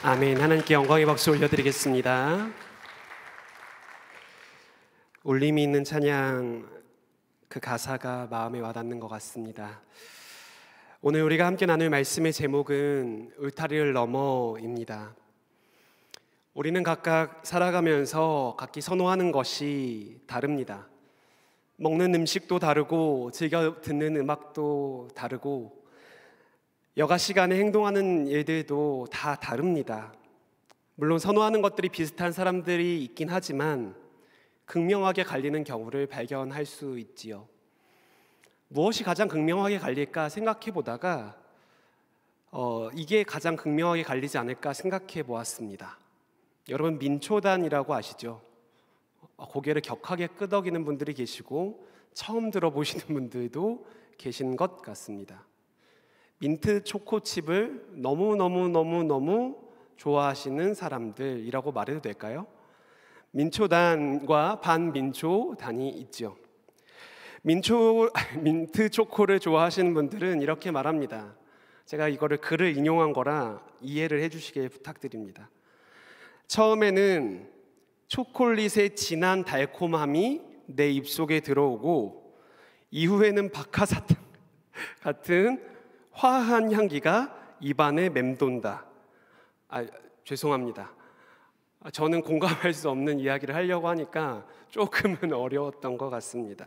아멘. 하나님께 영광의 박수 올려드리겠습니다. 울림이 있는 찬양, 그 가사가 마음에 와닿는 것 같습니다. 오늘 우리가 함께 나눌 말씀의 제목은 울타리를 넘어입니다. 우리는 각각 살아가면서 각기 선호하는 것이 다릅니다. 먹는 음식도 다르고 즐겨 듣는 음악도 다르고 여가 시간에 행동하는 일들도 다 다릅니다. 물론 선호하는 것들이 비슷한 사람들이 있긴 하지만 극명하게 갈리는 경우를 발견할 수 있지요. 무엇이 가장 극명하게 갈릴까 생각해 보다가 이게 가장 극명하게 갈리지 않을까 생각해 보았습니다. 여러분, 민초단이라고 아시죠? 고개를 격하게 끄덕이는 분들이 계시고 처음 들어보시는 분들도 계신 것 같습니다. 민트 초코칩을 너무 좋아하시는 사람들이라고 말해도 될까요? 민초단과 반민초단이 있죠. 민트 초코를 좋아하시는 분들은 이렇게 말합니다. 제가 이거를 글을 인용한 거라 이해를 해주시길 부탁드립니다. 처음에는 초콜릿의 진한 달콤함이 내 입속에 들어오고 이후에는 박하사탕 같은 화한 향기가 입안에 맴돈다. 죄송합니다. 저는 공감할 수 없는 이야기를 하려고 하니까 조금은 어려웠던 것 같습니다.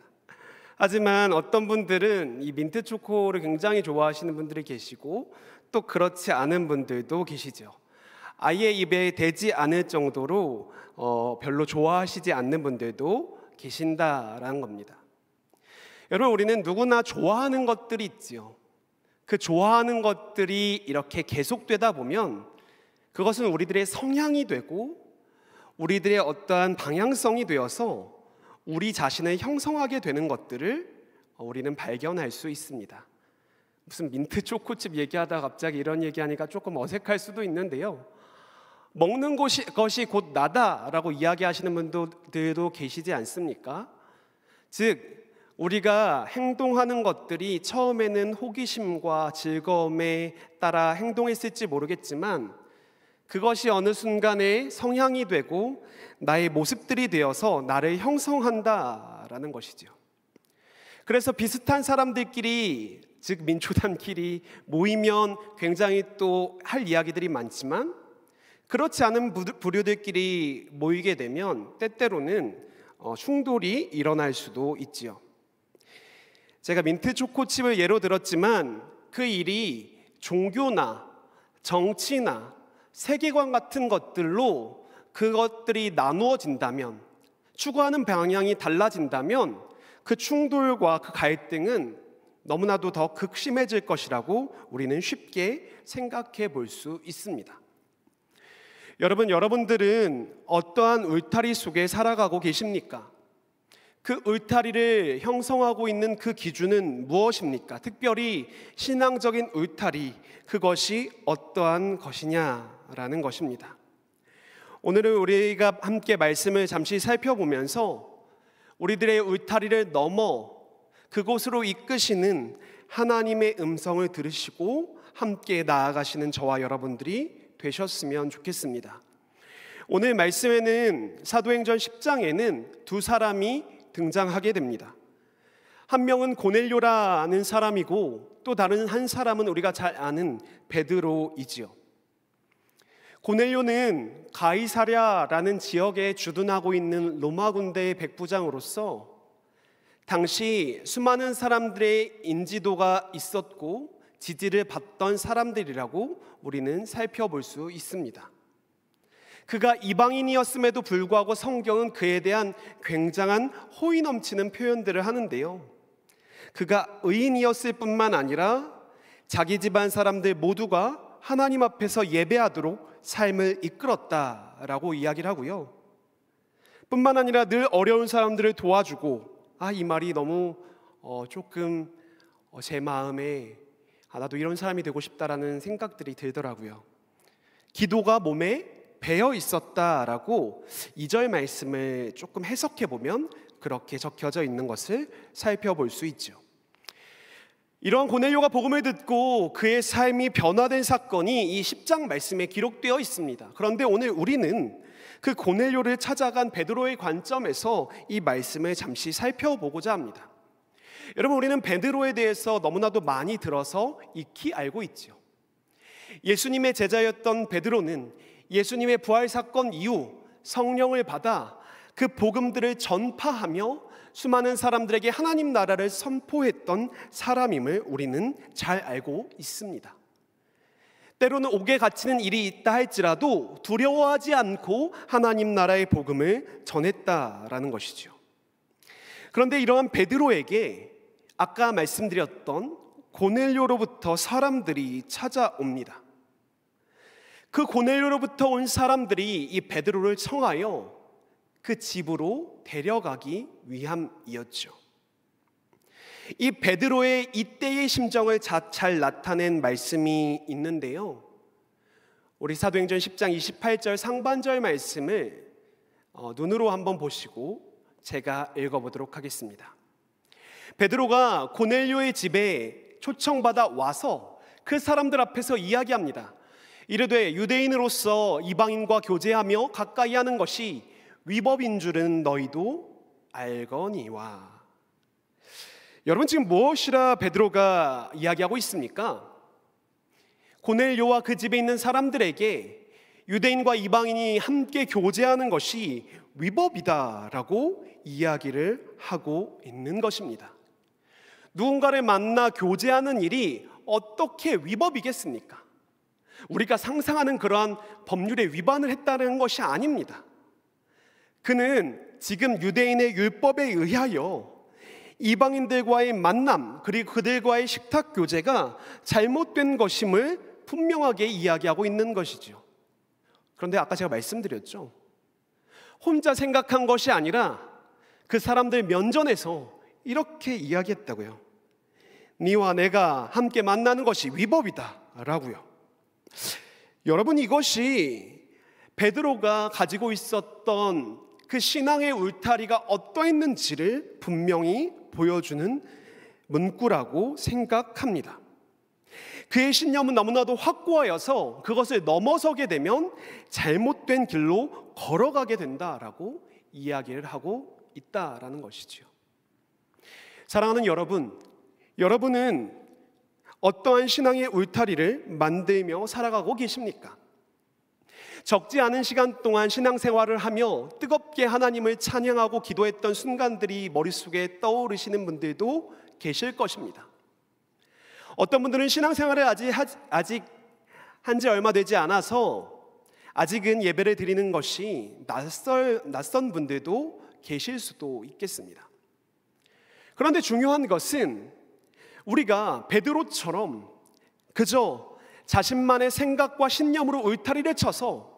하지만 어떤 분들은 이 민트 초코를 굉장히 좋아하시는 분들이 계시고 또 그렇지 않은 분들도 계시죠. 아예 입에 대지 않을 정도로 별로 좋아하시지 않는 분들도 계신다라는 겁니다. 여러분, 우리는 누구나 좋아하는 것들이 있지요. 그 좋아하는 것들이 이렇게 계속되다 보면 그것은 우리들의 성향이 되고 우리들의 어떠한 방향성이 되어서 우리 자신을 형성하게 되는 것들을 우리는 발견할 수 있습니다. 무슨 민트 초코칩 얘기하다가 갑자기 이런 얘기하니까 조금 어색할 수도 있는데요. 먹는 것이 곧 나다라고 이야기하시는 분들도 계시지 않습니까? 즉 우리가 행동하는 것들이 처음에는 호기심과 즐거움에 따라 행동했을지 모르겠지만 그것이 어느 순간에 성향이 되고 나의 모습들이 되어서 나를 형성한다라는 것이죠. 그래서 비슷한 사람들끼리, 즉 민초단끼리 모이면 굉장히 또 할 이야기들이 많지만 그렇지 않은 부류들끼리 모이게 되면 때때로는 충돌이 일어날 수도 있지요. 제가 민트 초코칩을 예로 들었지만 그 일이 종교나 정치나 세계관 같은 것들로 그것들이 나누어진다면, 추구하는 방향이 달라진다면 그 충돌과 그 갈등은 너무나도 더 극심해질 것이라고 우리는 쉽게 생각해 볼 수 있습니다. 여러분들은 어떠한 울타리 속에 살아가고 계십니까? 그 울타리를 형성하고 있는 그 기준은 무엇입니까? 특별히 신앙적인 울타리, 그것이 어떠한 것이냐라는 것입니다. 오늘은 우리가 함께 말씀을 잠시 살펴보면서 우리들의 울타리를 넘어 그곳으로 이끄시는 하나님의 음성을 들으시고 함께 나아가시는 저와 여러분들이 되셨으면 좋겠습니다. 오늘 말씀에는 사도행전 10장에는 두 사람이 등장하게 됩니다. 한 명은 고넬료라는 사람이고 또 다른 한 사람은 우리가 잘 아는 베드로이지요. 고넬료는 가이사랴라는 지역에 주둔하고 있는 로마 군대의 백부장으로서 당시 수많은 사람들의 인지도가 있었고 지지를 받던 사람들이라고 우리는 살펴볼 수 있습니다. 그가 이방인이었음에도 불구하고 성경은 그에 대한 굉장한 호의 넘치는 표현들을 하는데요. 그가 의인이었을 뿐만 아니라 자기 집안 사람들 모두가 하나님 앞에서 예배하도록 삶을 이끌었다라고 이야기를 하고요. 뿐만 아니라 늘 어려운 사람들을 도와주고, 이 말이 너무 조금 제 마음에 나도 이런 사람이 되고 싶다라는 생각들이 들더라고요. 기도가 몸에 배어 있었다라고 2절 말씀을 조금 해석해 보면 그렇게 적혀져 있는 것을 살펴볼 수 있죠. 이러한 고넬료가 복음을 듣고 그의 삶이 변화된 사건이 이 10장 말씀에 기록되어 있습니다. 그런데 오늘 우리는 그 고넬료를 찾아간 베드로의 관점에서 이 말씀을 잠시 살펴보고자 합니다. 여러분, 우리는 베드로에 대해서 너무나도 많이 들어서 익히 알고 있죠. 예수님의 제자였던 베드로는 예수님의 부활 사건 이후 성령을 받아 그 복음들을 전파하며 수많은 사람들에게 하나님 나라를 선포했던 사람임을 우리는 잘 알고 있습니다. 때로는 옥에 갇히는 일이 있다 할지라도 두려워하지 않고 하나님 나라의 복음을 전했다라는 것이죠. 그런데 이러한 베드로에게 아까 말씀드렸던 고넬료로부터 사람들이 찾아옵니다. 그 고넬료로부터 온 사람들이 이 베드로를 청하여 그 집으로 데려가기 위함이었죠. 이 베드로의 이때의 심정을 잘 나타낸 말씀이 있는데요, 우리 사도행전 10장 28절 상반절 말씀을 눈으로 한번 보시고 제가 읽어보도록 하겠습니다. 베드로가 고넬료의 집에 초청받아 와서 그 사람들 앞에서 이야기합니다. 이르되 유대인으로서 이방인과 교제하며 가까이 하는 것이 위법인 줄은 너희도 알거니와. 여러분, 지금 무엇이라 베드로가 이야기하고 있습니까? 고넬료와 그 집에 있는 사람들에게 유대인과 이방인이 함께 교제하는 것이 위법이다라고 이야기를 하고 있는 것입니다. 누군가를 만나 교제하는 일이 어떻게 위법이겠습니까? 우리가 상상하는 그러한 법률에 위반을 했다는 것이 아닙니다. 그는 지금 유대인의 율법에 의하여 이방인들과의 만남, 그리고 그들과의 식탁 교제가 잘못된 것임을 분명하게 이야기하고 있는 것이죠. 그런데 아까 제가 말씀드렸죠, 혼자 생각한 것이 아니라 그 사람들 면전에서 이렇게 이야기했다고요. 네와 내가 함께 만나는 것이 위법이다 라고요. 여러분, 이것이 베드로가 가지고 있었던 그 신앙의 울타리가 어떠했는지를 분명히 보여주는 문구라고 생각합니다. 그의 신념은 너무나도 확고하여서 그것을 넘어서게 되면 잘못된 길로 걸어가게 된다라고 이야기를 하고 있다라는 것이죠. 사랑하는 여러분, 여러분은 어떠한 신앙의 울타리를 만들며 살아가고 계십니까? 적지 않은 시간 동안 신앙생활을 하며 뜨겁게 하나님을 찬양하고 기도했던 순간들이 머릿속에 떠오르시는 분들도 계실 것입니다. 어떤 분들은 신앙생활을 아직 한 지 얼마 되지 않아서 아직은 예배를 드리는 것이 낯선 분들도 계실 수도 있겠습니다. 그런데 중요한 것은 우리가 베드로처럼 그저 자신만의 생각과 신념으로 울타리를 쳐서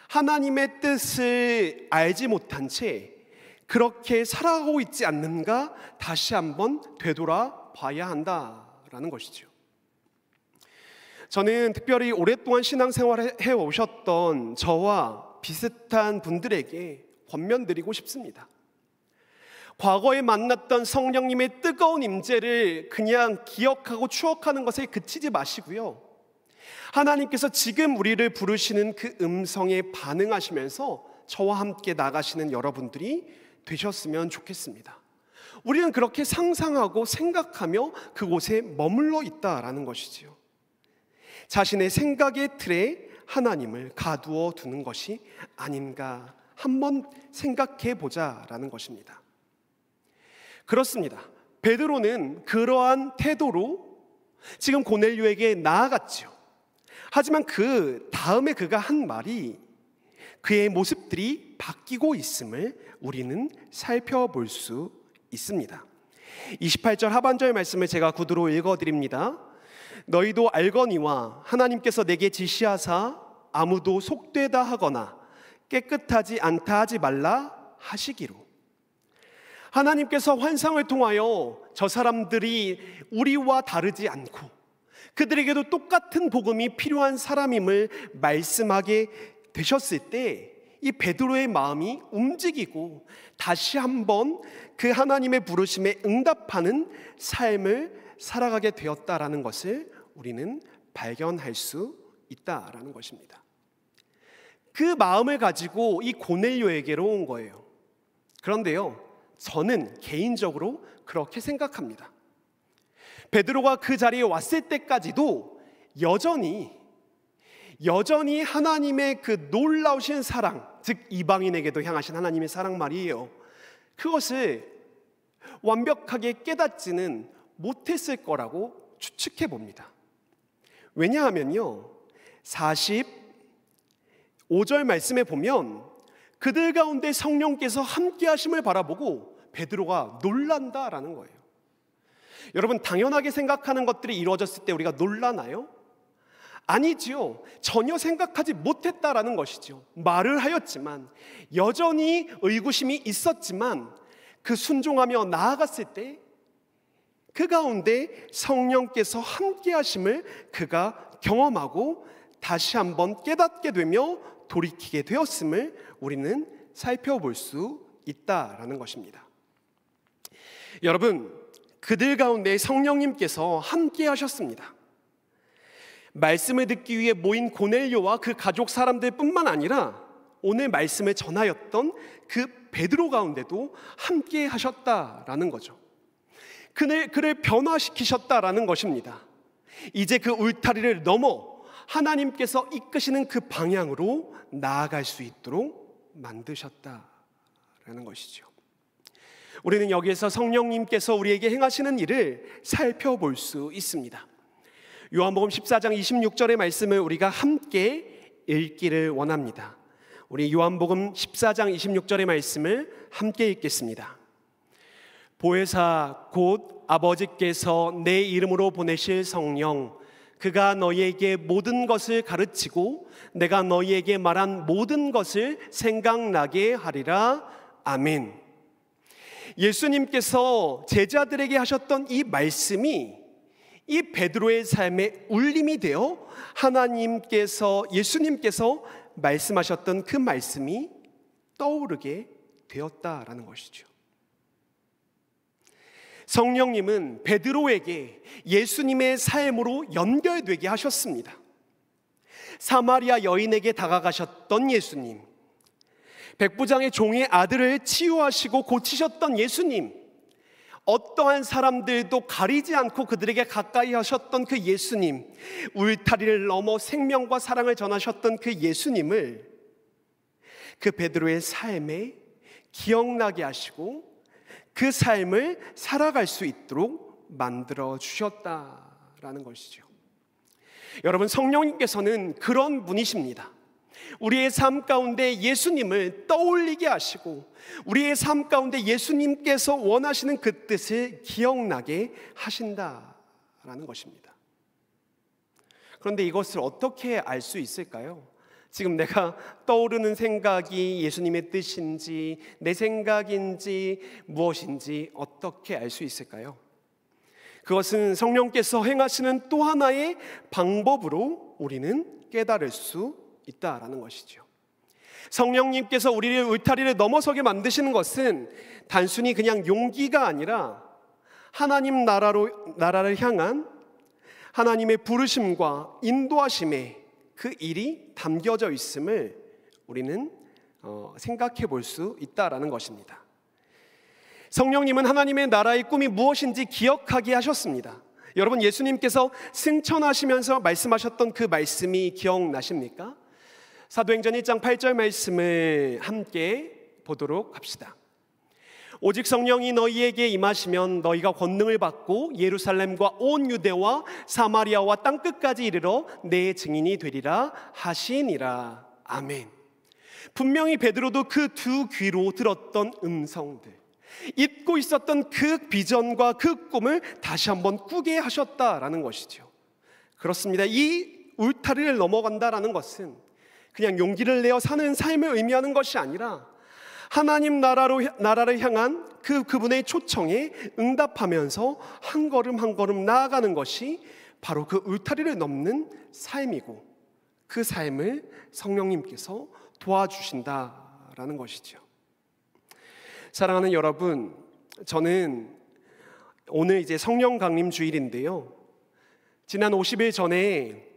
하나님의 뜻을 알지 못한 채 그렇게 살아가고 있지 않는가 다시 한번 되돌아봐야 한다라는 것이죠. 저는 특별히 오랫동안 신앙생활을 해오셨던 저와 비슷한 분들에게 권면드리고 싶습니다. 과거에 만났던 성령님의 뜨거운 임재를 그냥 기억하고 추억하는 것에 그치지 마시고요, 하나님께서 지금 우리를 부르시는 그 음성에 반응하시면서 저와 함께 나가시는 여러분들이 되셨으면 좋겠습니다. 우리는 그렇게 상상하고 생각하며 그곳에 머물러 있다라는 것이지요. 자신의 생각의 틀에 하나님을 가두어 두는 것이 아닌가 한번 생각해 보자라는 것입니다. 그렇습니다. 베드로는 그러한 태도로 지금 고넬료에게 나아갔죠. 하지만 그 다음에 그가 한 말이 그의 모습들이 바뀌고 있음을 우리는 살펴볼 수 있습니다. 28절 하반절 말씀을 제가 구두로 읽어드립니다. 너희도 알거니와 하나님께서 내게 지시하사 아무도 속되다 하거나 깨끗하지 않다 하지 말라 하시기로. 하나님께서 환상을 통하여 저 사람들이 우리와 다르지 않고 그들에게도 똑같은 복음이 필요한 사람임을 말씀하게 되셨을 때 이 베드로의 마음이 움직이고 다시 한번 그 하나님의 부르심에 응답하는 삶을 살아가게 되었다라는 것을 우리는 발견할 수 있다라는 것입니다. 그 마음을 가지고 이 고넬료에게로 온 거예요. 그런데요, 저는 개인적으로 그렇게 생각합니다. 베드로가 그 자리에 왔을 때까지도 여전히 하나님의 그 놀라우신 사랑, 즉 이방인에게도 향하신 하나님의 사랑 말이에요. 그것을 완벽하게 깨닫지는 못했을 거라고 추측해 봅니다. 왜냐하면요, 45절 말씀에 보면 그들 가운데 성령께서 함께 하심을 바라보고 베드로가 놀란다라는 거예요. 여러분, 당연하게 생각하는 것들이 이루어졌을 때 우리가 놀라나요? 아니지요. 전혀 생각하지 못했다라는 것이죠. 말을 하였지만, 여전히 의구심이 있었지만 그 순종하며 나아갔을 때 그 가운데 성령께서 함께 하심을 그가 경험하고 다시 한번 깨닫게 되며 돌이키게 되었음을 우리는 살펴볼 수 있다라는 것입니다. 여러분, 그들 가운데 성령님께서 함께 하셨습니다. 말씀을 듣기 위해 모인 고넬료와 그 가족 사람들 뿐만 아니라 오늘 말씀을 전하였던 그 베드로 가운데도 함께 하셨다라는 거죠. 그를 변화시키셨다라는 것입니다. 이제 그 울타리를 넘어 하나님께서 이끄시는 그 방향으로 나아갈 수 있도록 만드셨다라는 것이죠. 우리는 여기에서 성령님께서 우리에게 행하시는 일을 살펴볼 수 있습니다. 요한복음 14장 26절의 말씀을 우리가 함께 읽기를 원합니다. 우리 요한복음 14장 26절의 말씀을 함께 읽겠습니다. 보혜사 곧 아버지께서 내 이름으로 보내실 성령, 그가 너희에게 모든 것을 가르치고 내가 너희에게 말한 모든 것을 생각나게 하리라. 아멘. 예수님께서 제자들에게 하셨던 이 말씀이 이 베드로의 삶의 울림이 되어 예수님께서 말씀하셨던 그 말씀이 떠오르게 되었다라는 것이죠. 성령님은 베드로에게 예수님의 삶으로 연결되게 하셨습니다. 사마리아 여인에게 다가가셨던 예수님, 백부장의 종의 아들을 치유하시고 고치셨던 예수님, 어떠한 사람들도 가리지 않고 그들에게 가까이 하셨던 그 예수님, 울타리를 넘어 생명과 사랑을 전하셨던 그 예수님을 그 베드로의 삶에 기억나게 하시고 그 삶을 살아갈 수 있도록 만들어 주셨다라는 것이죠. 여러분, 성령님께서는 그런 분이십니다. 우리의 삶 가운데 예수님을 떠올리게 하시고 우리의 삶 가운데 예수님께서 원하시는 그 뜻을 기억나게 하신다라는 것입니다. 그런데 이것을 어떻게 알 수 있을까요? 지금 내가 떠오르는 생각이 예수님의 뜻인지 내 생각인지 무엇인지 어떻게 알 수 있을까요? 그것은 성령께서 행하시는 또 하나의 방법으로 우리는 깨달을 수 있다라는 것이죠. 성령님께서 우리를 울타리를 넘어서게 만드시는 것은 단순히 그냥 용기가 아니라 하나님 나라를 향한 하나님의 부르심과 인도하심에 그 일이 담겨져 있음을 우리는 생각해 볼 수 있다라는 것입니다. 성령님은 하나님의 나라의 꿈이 무엇인지 기억하게 하셨습니다. 여러분, 예수님께서 승천하시면서 말씀하셨던 그 말씀이 기억나십니까? 사도행전 1장 8절 말씀을 함께 보도록 합시다. 오직 성령이 너희에게 임하시면 너희가 권능을 받고 예루살렘과 온 유대와 사마리아와 땅끝까지 이르러 내 증인이 되리라 하시니라. 아멘. 분명히 베드로도 그 두 귀로 들었던 음성들, 잊고 있었던 그 비전과 그 꿈을 다시 한번 꾸게 하셨다라는 것이죠. 그렇습니다. 이 울타리를 넘어간다라는 것은 그냥 용기를 내어 사는 삶을 의미하는 것이 아니라 하나님 나라를 향한 그분의 초청에 응답하면서 한 걸음 한 걸음 나아가는 것이 바로 그 울타리를 넘는 삶이고, 그 삶을 성령님께서 도와주신다라는 것이죠. 사랑하는 여러분, 저는 오늘 이제 성령 강림 주일인데요, 지난 50일 전에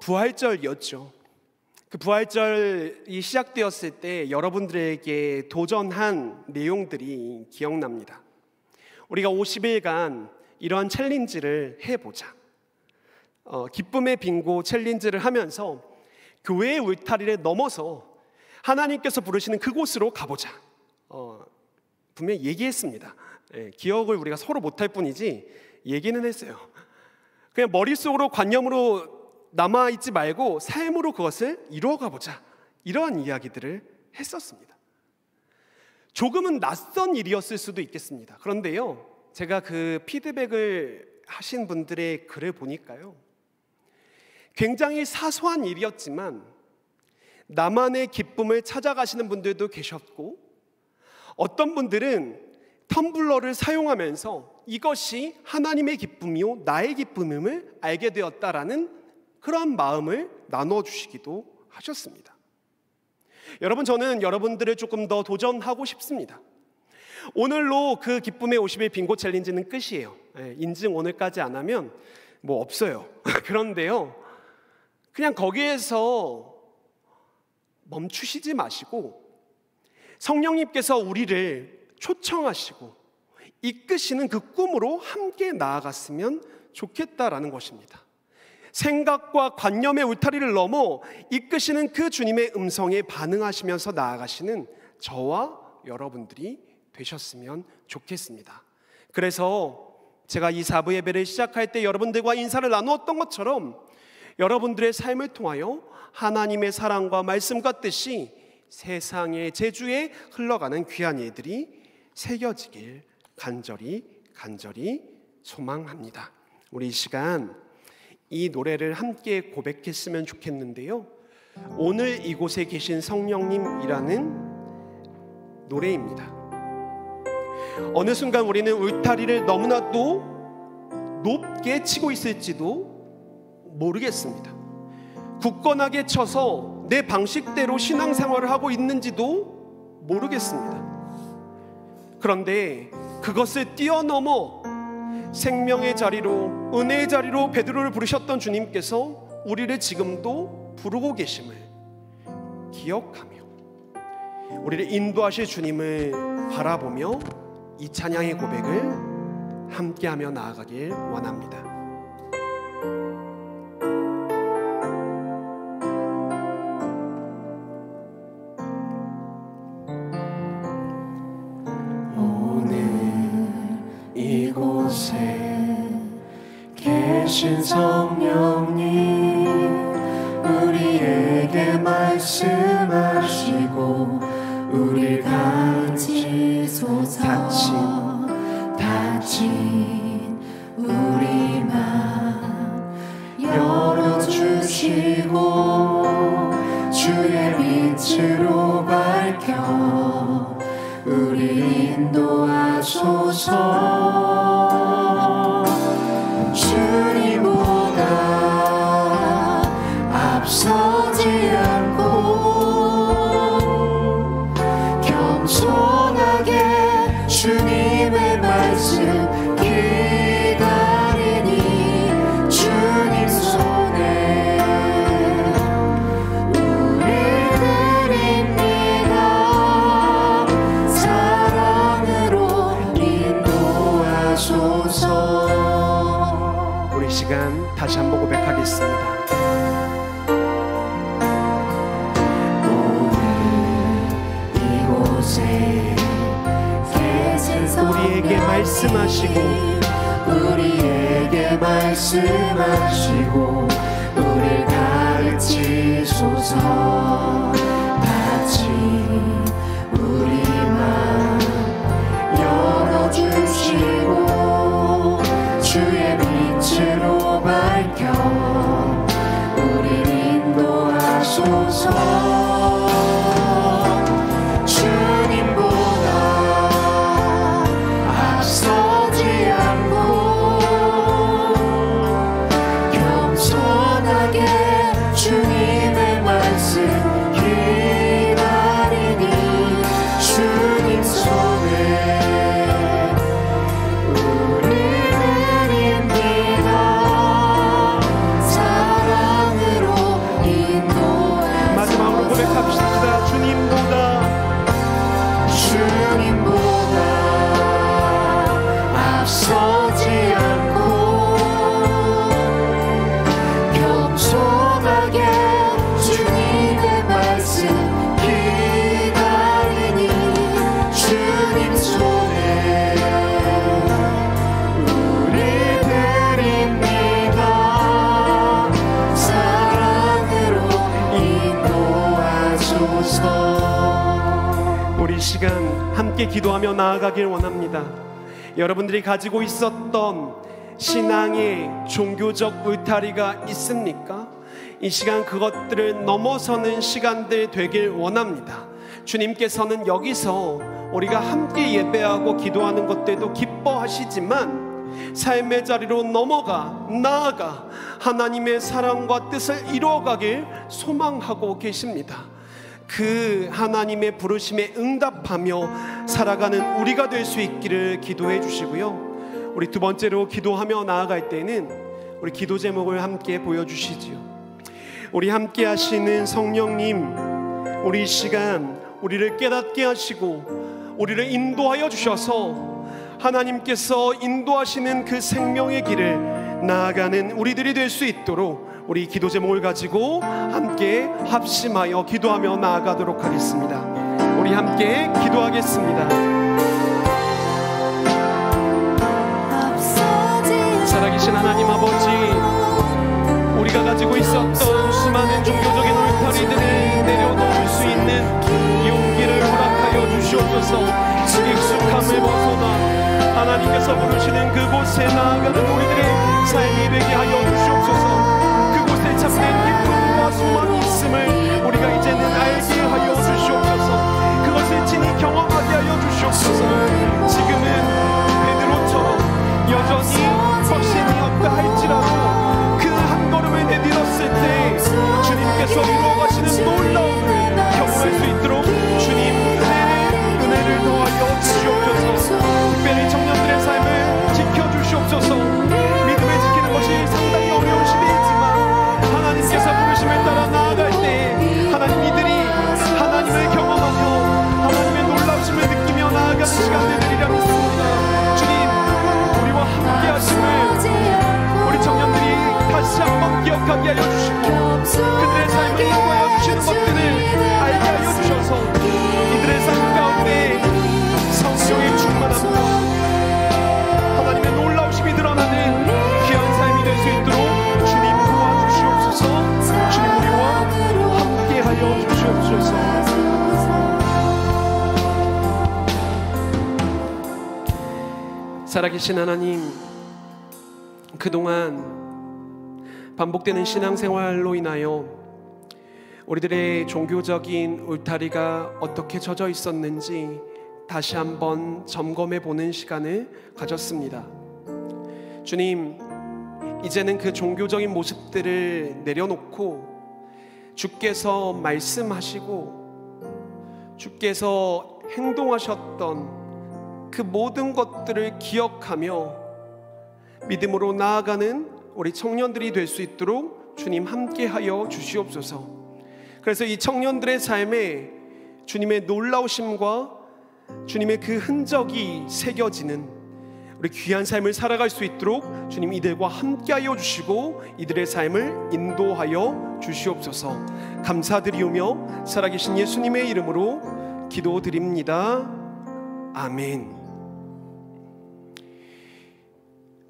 부활절이었죠. 그 부활절이 시작되었을 때 여러분들에게 도전한 내용들이 기억납니다. 우리가 50일간 이러한 챌린지를 해보자, 기쁨의 빙고 챌린지를 하면서 교회의 울타리를 넘어서 하나님께서 부르시는 그곳으로 가보자, 분명히 얘기했습니다. 기억을 우리가 서로 못할 뿐이지 얘기는 했어요. 그냥 머릿속으로 관념으로 남아있지 말고 삶으로 그것을 이루어가보자, 이러한 이야기들을 했었습니다. 조금은 낯선 일이었을 수도 있겠습니다. 그런데요, 제가 그 피드백을 하신 분들의 글을 보니까요, 굉장히 사소한 일이었지만 나만의 기쁨을 찾아가시는 분들도 계셨고, 어떤 분들은 텀블러를 사용하면서 이것이 하나님의 기쁨이요 나의 기쁨임을 알게 되었다라는 그런 마음을 나눠주시기도 하셨습니다. 여러분, 저는 여러분들을 조금 더 도전하고 싶습니다. 오늘로 그 기쁨의 50일 빙고 챌린지는 끝이에요. 인증 오늘까지 안 하면 뭐 없어요. 그런데요, 그냥 거기에서 멈추시지 마시고 성령님께서 우리를 초청하시고 이끄시는 그 꿈으로 함께 나아갔으면 좋겠다라는 것입니다. 생각과 관념의 울타리를 넘어 이끄시는 그 주님의 음성에 반응하시면서 나아가시는 저와 여러분들이 되셨으면 좋겠습니다. 그래서 제가 이 4부 예배를 시작할 때 여러분들과 인사를 나누었던 것처럼 여러분들의 삶을 통하여 하나님의 사랑과 말씀과 뜻이 세상의 제주에 흘러가는 귀한 일들이 새겨지길 간절히 소망합니다. 우리 이 시간 이 노래를 함께 고백했으면 좋겠는데요, 오늘 이곳에 계신 성령님이라는 노래입니다. 어느 순간 우리는 울타리를 너무나도 높게 치고 있을지도 모르겠습니다. 굳건하게 쳐서 내 방식대로 신앙생활을 하고 있는지도 모르겠습니다. 그런데 그것을 뛰어넘어 생명의 자리로, 은혜의 자리로 베드로를 부르셨던 주님께서 우리를 지금도 부르고 계심을 기억하며 우리를 인도하실 주님을 바라보며 이 찬양의 고백을 함께하며 나아가길 원합니다. 이곳에 계신 성령님, 우리에게 말씀하시고 우리 다친 우리 맘 열어주시고 주의 빛으로 밝혀 우리 인도하소서. 주님보다 앞서지 않고 겸손하게 주님의 말씀 기다리니 주님 손에 우리 드립니다. 사랑으로 인도하소서. 우리 시간 다시 한번 고백하겠습니다. 우리에게 말씀하시고 우리를 가르치소서. 다친 우리 맘 열어주시고 주의 빛으로 밝혀 우리를 인도하소서. 말씀 기다리니 주님 손에 우리 드립니다. 사랑으로 인도하소서. 마지막으로 고백합시다. 주님보다 앞서지 않고 겸손하게 주님의 말씀 기다리니 주님 손에 우리 드립니다. 사랑으로 인도하소서. 우리 시간 함께 기도하며 나아가길 원합니다. 여러분들이 가지고 있었던 신앙의 종교적 울타리가 있습니까? 이 시간 그것들을 넘어서는 시간들 되길 원합니다. 주님께서는 여기서 우리가 함께 예배하고 기도하는 것들도 기뻐하시지만 삶의 자리로 나아가 하나님의 사랑과 뜻을 이루어가길 소망하고 계십니다. 그 하나님의 부르심에 응답하며 살아가는 우리가 될 수 있기를 기도해 주시고요. 우리 두 번째로 기도하며 나아갈 때는 우리 기도 제목을 함께 보여주시지요. 우리 함께 하시는 성령님, 우리 이 시간 우리를 깨닫게 하시고 우리를 인도하여 주셔서 하나님께서 인도하시는 그 생명의 길을 나아가는 우리들이 될 수 있도록 우리 기도 제목을 가지고 함께 합심하여 기도하며 나아가도록 하겠습니다. 우리 함께 기도하겠습니다. 살아계신 하나님 아버지, 우리가 가지고 있었던 수많은 종교적인 울타리들을 내려놓을 수 있는 용기를 허락하여 주시옵소서. 익숙함을 벗어나 하나님께서 부르시는 그곳에 나아가는 우리들의 삶이 되게 하여 주시옵소서. 그곳에 참된 기쁨과 소망이 있음을 우리가 이제는 알게 하여 주시옵소서. 그것을 친히 경험하게 하여 주시옵소서. 지금은 베드로처럼 여전히 확신이 없다 할지라도 그 한 걸음을 내딛었을 때 주님께서 이루어가시는 놀라움을 경험할 수 있도록 주님 은혜를 더하여 주시옵소서. 특별히 청년들의 삶을 지켜주시옵소서. 믿음을 지키는 것이 상당히 어려운 시대이지만 하나님께서 부르심을 따라 나아갈 때 하나님 이들이 하나님을 경험하며 하나님의 놀라우심을 느끼며 나아가는 시간을 되리라 믿습니다. 주님, 우리와 함께 하심을 우리 청년들이 다시 한번 기억하게 하여 주시고 그들의 삶을 인도하여 주시는 것들을 알게 하여 주셔서 이들의 삶 가운데 성령의 충만함과 하나님의 놀라우심이 드러나는 귀한 삶이 될 수 있도록 주님 도와주시옵소서. 주님 우리와 함께 하여 주시옵소서. 살아계신 하나님, 그동안 반복되는 신앙생활로 인하여 우리들의 종교적인 울타리가 어떻게 젖어 있었는지 다시 한번 점검해 보는 시간을 가졌습니다. 주님, 이제는 그 종교적인 모습들을 내려놓고 주께서 말씀하시고 주께서 행동하셨던 그 모든 것들을 기억하며 믿음으로 나아가는 우리 청년들이 될 수 있도록 주님 함께하여 주시옵소서. 그래서 이 청년들의 삶에 주님의 놀라우심과 주님의 그 흔적이 새겨지는 우리 귀한 삶을 살아갈 수 있도록 주님 이들과 함께하여 주시고 이들의 삶을 인도하여 주시옵소서. 감사드리오며 살아계신 예수님의 이름으로 기도드립니다. 아멘.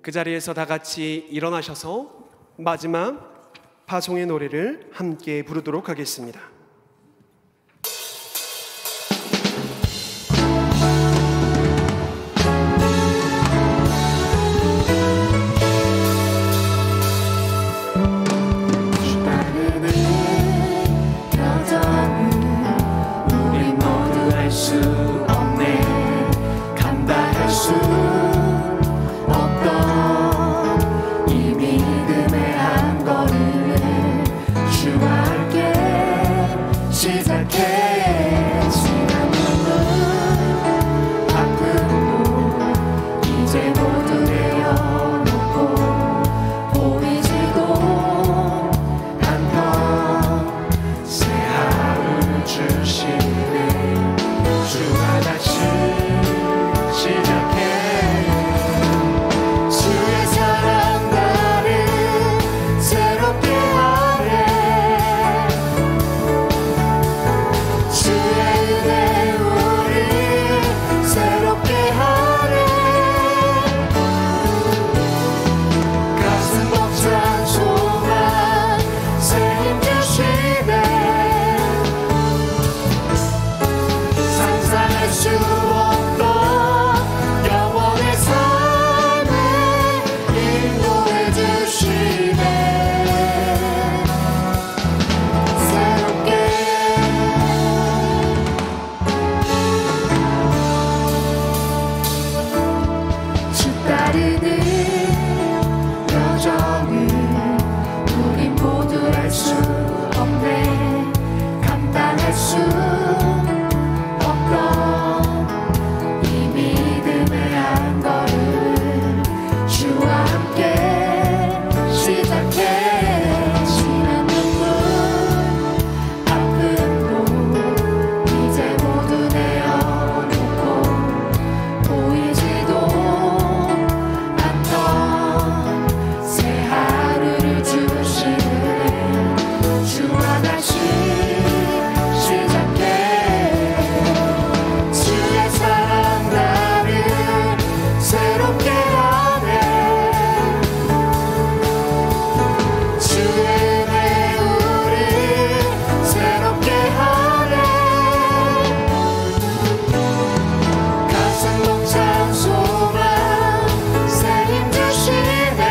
그 자리에서 다 같이 일어나셔서 마지막 파송의 노래를 함께 부르도록 하겠습니다. 주 함께 수 없던 이 믿음의 한 걸음 주와 함께 시작해. 지난 눈물 아픈 곳 이제 모두 내어놓고 보이지도 않던 새 하루를 주시네. 주와 다시 시작해. 주의 사랑 나를 새롭게 하네. 주의 은혜 우리 새롭게 하네. 가슴 벅찬 소망 새 힘 주시네.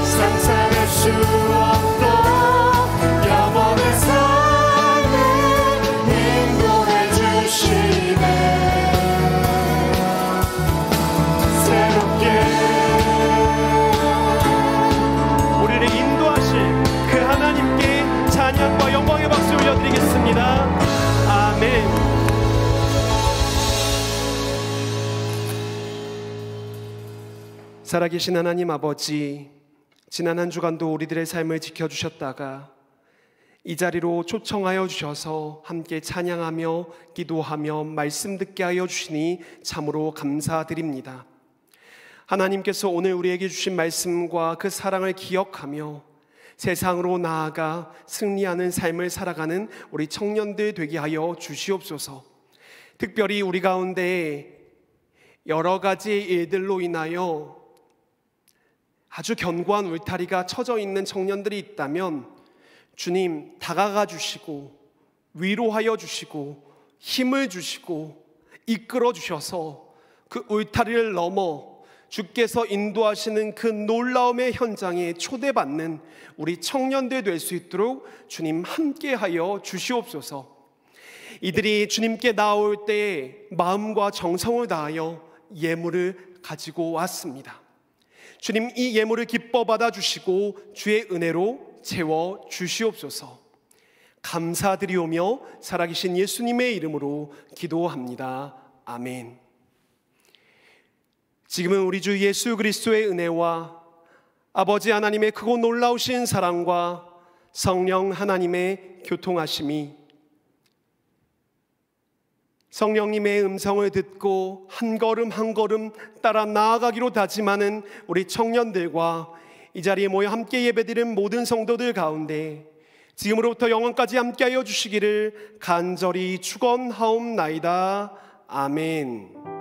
상상할 수 없던 영원의 삶을 인도해 주시네. 새롭게 우리를 인도하실 그 하나님께 찬양과 영광의 박수 올려드리겠습니다. 아멘. 살아계신 하나님 아버지, 지난 한 주간도 우리들의 삶을 지켜주셨다가 이 자리로 초청하여 주셔서 함께 찬양하며 기도하며 말씀 듣게 하여 주시니 참으로 감사드립니다. 하나님께서 오늘 우리에게 주신 말씀과 그 사랑을 기억하며 세상으로 나아가 승리하는 삶을 살아가는 우리 청년들 되게 하여 주시옵소서. 특별히 우리 가운데 여러 가지 일들로 인하여 아주 견고한 울타리가 쳐져 있는 청년들이 있다면 주님 다가가 주시고 위로하여 주시고 힘을 주시고 이끌어 주셔서 그 울타리를 넘어 주께서 인도하시는 그 놀라움의 현장에 초대받는 우리 청년들 될 수 있도록 주님 함께하여 주시옵소서. 이들이 주님께 나올 때 마음과 정성을 다하여 예물을 가지고 왔습니다. 주님 이 예물을 기뻐 받아주시고 주의 은혜로 채워 주시옵소서. 감사드리오며 살아계신 예수님의 이름으로 기도합니다. 아멘. 지금은 우리 주 예수 그리스도의 은혜와 아버지 하나님의 크고 놀라우신 사랑과 성령 하나님의 교통하심이 성령님의 음성을 듣고 한 걸음 한 걸음 따라 나아가기로 다짐하는 우리 청년들과 이 자리에 모여 함께 예배드리는 모든 성도들 가운데 지금으로부터 영원까지 함께하여 주시기를 간절히 축원하옵나이다. 아멘.